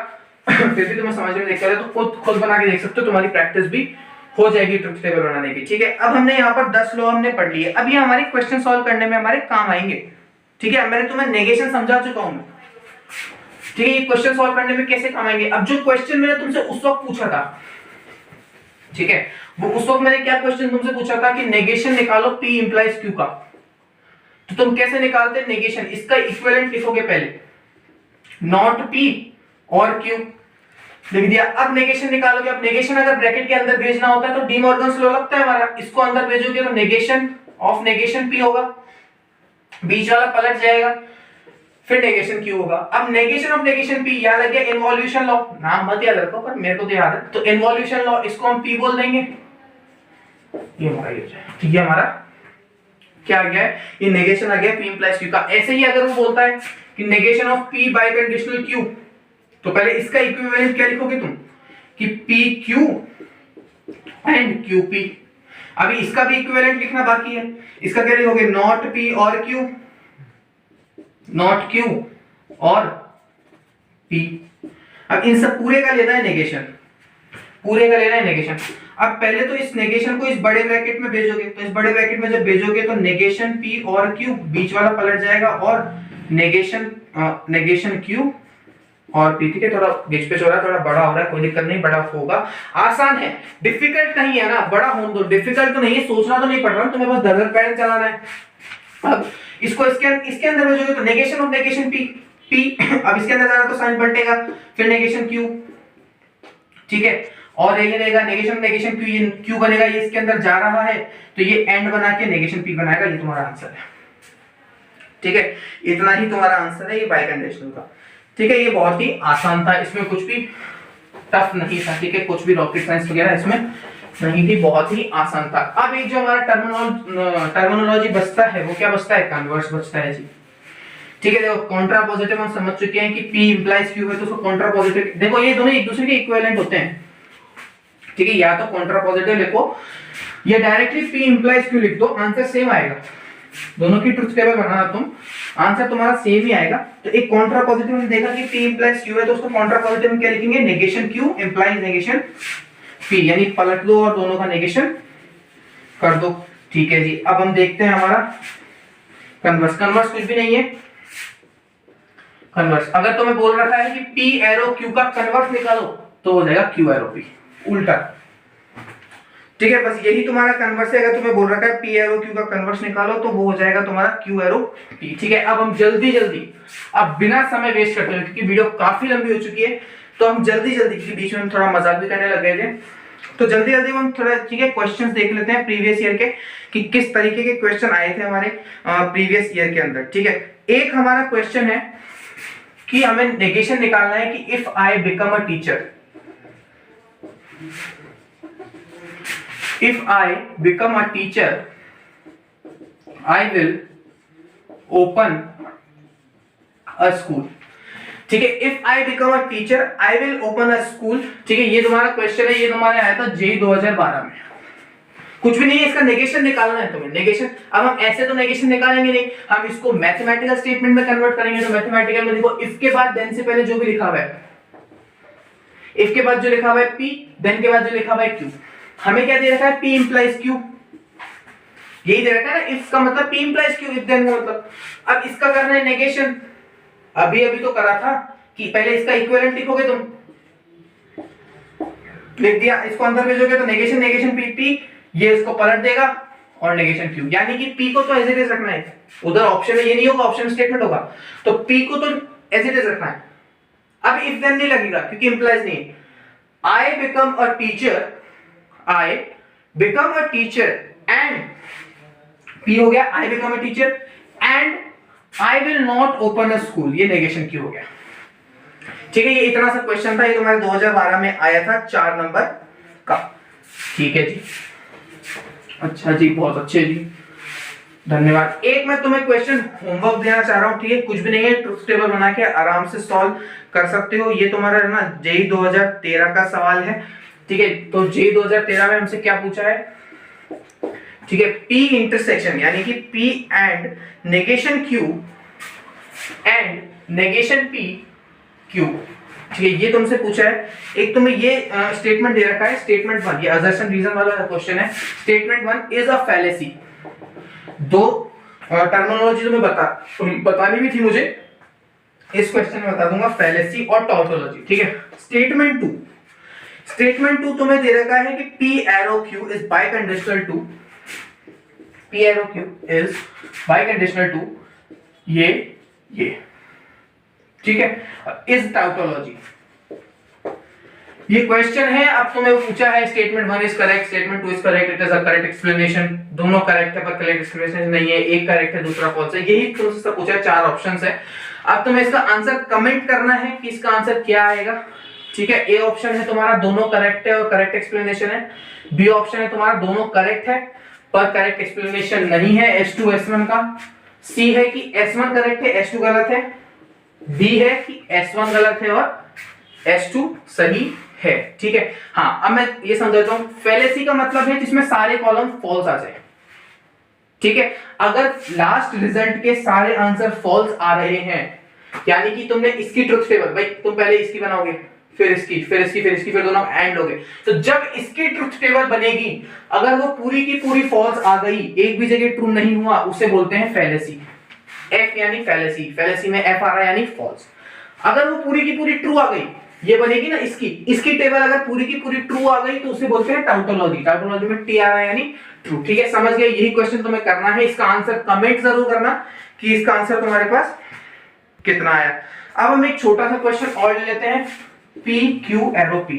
फिर भी तुम्हें समझ में दिक्कत है तो खुद बना के देख सकते हो, तुम्हारी प्रैक्टिस भी हो जाएगी ट्रुथ टेबल बनाने की, ठीक है। अब हमने यहाँ पर 10 लॉ हमने पढ़ लिए, अब ये हमारे क्वेश्चन सॉल्व करने में हमारे काम आएंगे, ठीक है। मैंने तुम्हें नेगेशन समझा चुका हूँ, ठीक है। ये क्वेश्चन सॉल्व करने में कैसे काम आएंगे। अब जो क्वेश्चन मैंने तुमसे उस वक्त पूछा था, ठीक है, वो उस वक्त मैंने क्या क्वेश्चन तुमसे पूछा था कि नेगेशन निकालो P इंप्लाइज Q का। तो तुम कैसे निकालते नेगेशन, इसका इक्विवेलेंट लिखोगे पहले, नॉट P और Q लिख दिया। अब नेगेशन निकालोगे, अब नेगेशन अगर ब्रैकेट के अंदर भेजना होता है तो डी मॉर्गन्स लॉ लगता है हमारा, इसको अंदर भेजोगे तो नेगेशन ऑफ नेगेशन P होगा, बीच वाला पलट जाएगा, फिर नेगेशन Q होगा। अब नेगेशन ऑफ नेगेशन P याद है क्या, इन्वॉल्यूशन लॉ, नाम मत याद रखो पर मेरे को तो याद है, तो इन्वॉल्यूशन लॉ, इसको हम P बोल देंगे, ये हमारा ये हो जाए, ठीक है। हमारा क्या आ गया है, ये नेगेशन आ गया P इंप्लाइज Q का। ऐसे ही अगर वो बोलता है कि negation of P bye conditional Q, तो पहले इसका इक्विवेलेंट क्या लिखोगे तुम कि PQ एंड QP। अभी इसका भी इक्विवेलेंट लिखना बाकी है, इसका क्या लिखोगे, नॉट P और Q, नॉट Q और P। अब इन सब पूरे का लेना है नेगेशन, पूरे का लेना है नेगेशन। अब पहले तो इस नेगेशन को इस बड़े ब्रैकेट में भेजोगे, तो इस बड़े ब्रैकेट में जब भेजोगे तो नेगेशन P और Q, बीच वाला पलट जाएगा, और नेगेशन Q और P, ठीक है। थोड़ा बीच पे छोड़ा, थोड़ा बड़ा हो रहा है, कोई दिक्कत नहीं, बड़ा होगा, आसान है, डिफिकल्ट नहीं है ना, बड़ा होने दो, डिफिकल्ट तो नहीं है, सोचना तो नहीं पड़ रहा, तुम्हें बस दरदर पैटर्न चलाना है। अब इसको इसके अंदर भेजोगे तो नेगेशन ऑफ नेगेशन P, अब इसके अंदर जाएगा तो साइन पलटेगा, फिर नेगेशन Q, ठीक है, और ये रहेगा नेगेशन नेगेशन Q, ये Q बनेगा, ये इसके अंदर जा रहा है तो ये एंड बना के नेगेशन P बनाएगा, ये तुम्हारा आंसर है, ठीक है। इतना ही तुम्हारा आंसर है ये बाय कंडीशनल का, ठीक है। ये बहुत ही आसान था, इसमें कुछ भी टफ नहीं था, ठीक है, कुछ भी रॉकेट साइंस वगैरह इसमें नहीं थी, बहुत ही आसान था। अब एक जो हमारा टर्मिनोलॉजी बचता है वो क्या बचता है, कन्वर्स बचता है जी, ठीक है। देखो कॉन्ट्रा पॉजिटिव हम समझ चुके हैं कि P इंप्लाइज Q है तो उसको कॉन्ट्रा पॉजिटिव, देखो ये दोनों एक दूसरे के इक्विवेलेंट होते हैं, ठीक है। या तो कॉन्ट्रा पॉजिटिव लिखो या डायरेक्टली P इंप्लाइज Q लिख दो, आंसर सेम आएगा। दोनों की ट्रुथ टेबल बनाना तुम, आंसर तुम्हारा सेम ही आएगा। तो एक कॉन्ट्रा पॉजिटिव हमने देखा कि P इंप्लाइज Q है तो उसको कॉन्ट्रा पॉजिटिव में क्या लिखेंगे, negation Q implies negation P, यानी पलट दो और दोनों का नेगेशन कर दो, ठीक है जी। अब हम देखते हैं हमारा कन्वर्स, कन्वर्स कुछ भी नहीं है। कन्वर्स अगर तुम्हें बोल रखा है कि P एरो Q का कन्वर्स निकालो तो हो जाएगा Q एरो P, उल्टा, ठीक है। बस यही तुम्हारा कन्वर्स है, अगर तुम्हें बोल रखा है P एरो Q का कन्वर्स निकालो तो वो हो जाएगा तुम्हारा Q एरो P, ठीक है। अब हम जल्दी अब बिना समय वेस्ट करते हुए, क्योंकि वीडियो काफी लंबी हो चुकी है, तो हम जल्दी क्योंकि बीच में हम थोड़ा मजाक भी करने लग गए थे, तो जल्दी हम थोड़ा, ठीक है, क्वेश्चंस देख लेते हैं प्रीवियस ईयर के कि किस तरीके के क्वेश्चन आए थे हमारे प्रीवियस ईयर के अंदर, ठीक है। एक हमारा क्वेश्चन है कि हमें नेगेशन निकालना है कि if I become a teacher, if I become a teacher I will open a school, ठीक है। if I become a teacher I will open a school, ठीक है। ये तुम्हारा क्वेश्चन है, ये तुम्हारे आया था JEE 2012 में, कुछ भी नहीं है, इसका नेगेशन निकालना है तुम्हें, नेगेशन। अब हम ऐसे तो नेगेशन निकालेंगे नहीं, हम इसको मैथमेटिकल स्टेटमेंट में कन्वर्ट करेंगे। तो मैथमेटिकल में देखो if के बाद देन से पहले जो भी लिखा हुआ है, if के बाद जो लिखा हुआ है P, देन के बाद जो लिखा हुआ है Q, हमें क्या दे रखा है, P इंप्लाइज Q, यही दे रखा है ना, if का मतलब P implies Q, if then का मतलब। अब इसका करना है नेगेशन, अभी तो करा था कि पहले इसका इक्विवेलेंट लिखोगे तुम, लिख दिया, इसको अंदर भेजोगे तो नेगेशन नेगेशन P, ये इसको पलट देगा और नेगेशन Q, यानी कि P को तो एज इट इज रखना है, उधर ऑप्शन में ये नहीं होगा, ऑप्शन स्टेटमेंट होगा, तो P को तो एज इट इज रखना है। अब if then नहीं लगेगा क्योंकि इंप्लाइज नहीं है। I become a teacher and P हो गया, I become a teacher and I will not open a school, ये नेगेशन Q हो गया, ठीक है। ये इतना सा क्वेश्चन था, ये तुम्हारे 2012 में आया था 4 नंबर का, ठीक है जी। अच्छा जी, बहुत अच्छे जी, धन्यवाद। एक मैं तुम्हें क्वेश्चन होमवर्क देना चाह रहा हूँ, ठीक है, कुछ भी नहीं है, ट्रुथ टेबल बना के आराम से सॉल्व कर सकते हो। ये तुम्हारा है ना JEE 2013 का सवाल है, ठीक है। तो JEE 2013 में हमसे क्या पूछा है ठीक है, P इंटरसेक्शन यानी कि P and negation Q and negation P Q, ठीक है, ये तुमसे पूछा है। एक तुम्हें ये स्टेटमेंट दे रखा है, स्टेटमेंट 1, ये असर्शन रीजन वाला क्वेश्चन है। Statement 1 is a fallacy. दो टर्मिनोलॉजी तुम्हें बतानी भी थी मुझे, इस क्वेश्चन में बता दूंगा, फैलेसी और टॉटोलॉजी, ठीक है। स्टेटमेंट 2 तुम्हें दे रखा है कि P arrow Q is biconditional to, P arrow Q is biconditional to ये, ठीक है, इज टाउटोलॉजी। ये क्वेश्चन है, अब तुम्हें पूछा है statement 1 is correct, statement 2 is correct, it is a correct explanation. दोनों करेक्ट है पर करेक्ट एक्सप्लेनेशन नहीं है, एक करेक्ट है दूसरा फॉल्स है, यही तुमसे पूछा है, 4 ऑप्शंस है। अब तुम्हें इसका आंसर कमेंट करना है कि इसका आंसर क्या आएगा, ठीक है। ए ऑप्शन है तुम्हारा दोनों करेक्ट है और करेक्ट एक्सप्लेनेशन है, बी ऑप्शन है तुम्हारा दोनों करेक्ट है पर करेक्ट एक्सप्लेनेशन नहीं है S2 S1 का, सी है कि S1 करेक्ट है S2 गलत है, डी है कि S1 गलत है और S2 सही है, ठीक है। हाँ, अब मैं ये समझाता हूं, फैलेसी का मतलब है जिसमें सारे कॉलम फॉल्स आ जाए, ठीक है। अगर लास्ट रिजल्ट के सारे आंसर फॉल्स आ रहे हैं, यानी कि तुमने इसकी ट्रुथ टेबल, भाई तुम पहले इसकी बनाओगे फिर इसकी फिर इसकी फिर इसकी फिर दोनों एंड होगे, तो जब इसकी ट्रुथ टेबल बनेगी अगर वो पूरी की पूरी फॉल्स आ गई, एक भी जगह ट्रू नहीं हुआ, उसे बोलते हैं फैलेसी। एफ यानी फैलेसी, फैलेसी में एफ आ रहा है यानी फॉल्स। अगर वो पूरी की पूरी ट्रू आ गई, ये बनेगी ना इसकी टेबल अगर पूरी की पूरी ट्रू आ गई तो उसे बोलते हैं टाउटोलॉजी। टाउटोलॉजी में टी आ रहा है यानी ट्रू, ठीक है, समझ गए। यही क्वेश्चन तुम्हें करना है, इसका आंसर कमेंट जरूर करना कि इसका आंसर तुम्हारे पास कितना आया। अब हम एक छोटा सा क्वेश्चन और ले लेते हैं, P Q एरो P।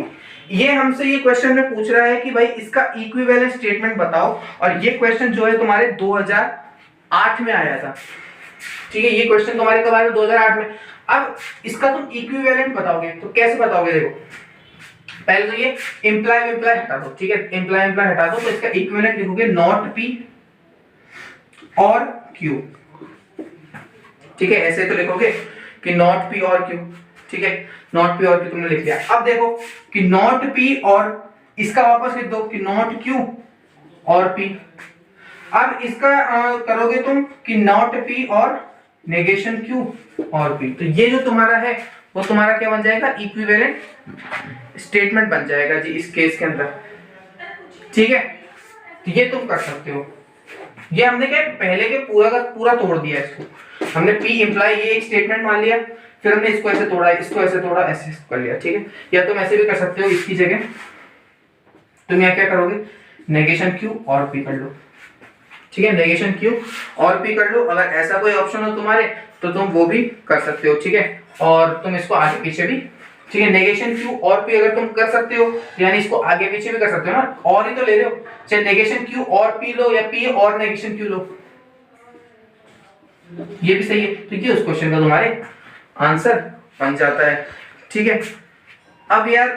ये हमसे ये क्वेश्चन में पूछ रहा है कि भाई इसका इक्विवेलेंट स्टेटमेंट बताओ, और ये क्वेश्चन जो है तुम्हारे 2008 में आया था, ठीक है। ये क्वेश्चन तुम्हारे कब आया? 2008 में। अब इसका तुम इक्विवेलेंट बताओगे तो कैसे बताओगे? देखो, पहले तो ये इंप्लाई हटा दो, ठीक है, इंप्लाई हटा दो, तो इसका इक्विवेलेंट लिखोगे नॉट P और Q, ठीक है। ऐसे तो लिखोगे कि नॉट P और Q, ठीक है, नॉट P और Q तुमने लिख लिया। अब देखो कि नॉट P और इसका वापस लिख दो कि नॉट Q और P। अब इसका करोगे तुम कि नॉट P और नेगेशन Q और P, तो ये जो तुम्हारा है वो तुम्हारा क्या बन जाएगा? इक्विवेलेंट स्टेटमेंट बन जाएगा जी इस केस के अंदर, ठीक है। तो ये तुम कर सकते हो। ये हमने क्या पहले के पूरा का पूरा तोड़ दिया, इसको हमने P इंप्लाई ये एक स्टेटमेंट मान लिया, फिर हमने इसको ऐसे तोड़ा, इसको ऐसे तोड़ा, ऐसे कर लिया, ठीक है। या तुम ऐसे भी कर सकते हो, इसकी जगह तुम यहाँ क्या करोगे? नेगेशन Q और P कर लो, ठीक है, नेगेशन Q और P कर लो। अगर ऐसा कोई ऑप्शन हो तुम्हारे तो तुम वो भी कर सकते हो, ठीक है। और तुम इसको आगे पीछे भी, ठीक है, नेगेशन Q और P अगर तुम कर सकते हो यानी इसको आगे पीछे भी कर सकते हो ना, और ही तो ले रहे हो, चाहे नेगेशन Q और P लो या P और नेगेशन Q लो, ये भी सही है। तो ये उस क्वेश्चन का तुम्हारे आंसर बन जाता है, ठीक है। अब यार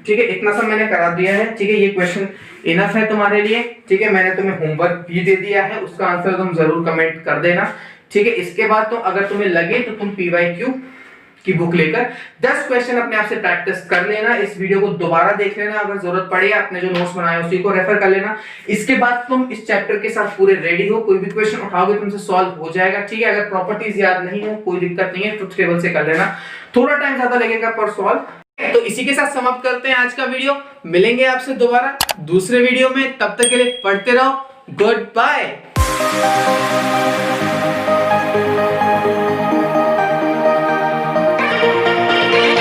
ठीक है, इतना सब मैंने करा दिया है, ठीक है, ये क्वेश्चन इनफ है तुम्हारे लिए, ठीक है। मैंने तुम्हें होमवर्क भी दे दिया है, उसका आंसर तुम जरूर कमेंट कर देना, ठीक है। इसके बाद तो अगर तुम्हें लगे तो तुम PYQ की बुक लेकर 10 क्वेश्चन अपने आप से प्रैक्टिस कर लेना, इस वीडियो को दोबारा देख लेना, अगर जरूरत पड़े अपने जो नोट्स बनाए उसी को रेफर कर लेना। इसके बाद तुम इस चैप्टर के साथ पूरे रेडी हो, कोई भी क्वेश्चन उठाओगे तुमसे सॉल्व हो जाएगा, ठीक है। अगर प्रॉपर्टीज याद नहीं है कोई दिक्कत नहीं है, ट्रुथ टेबल से कर लेना, थोड़ा टाइम ज्यादा लगेगा पर सॉल्व। तो इसी के साथ समाप्त करते हैं आज का वीडियो, मिलेंगे आपसे दोबारा दूसरे वीडियो में, तब तक के लिए पढ़ते रहो, गुड बाय।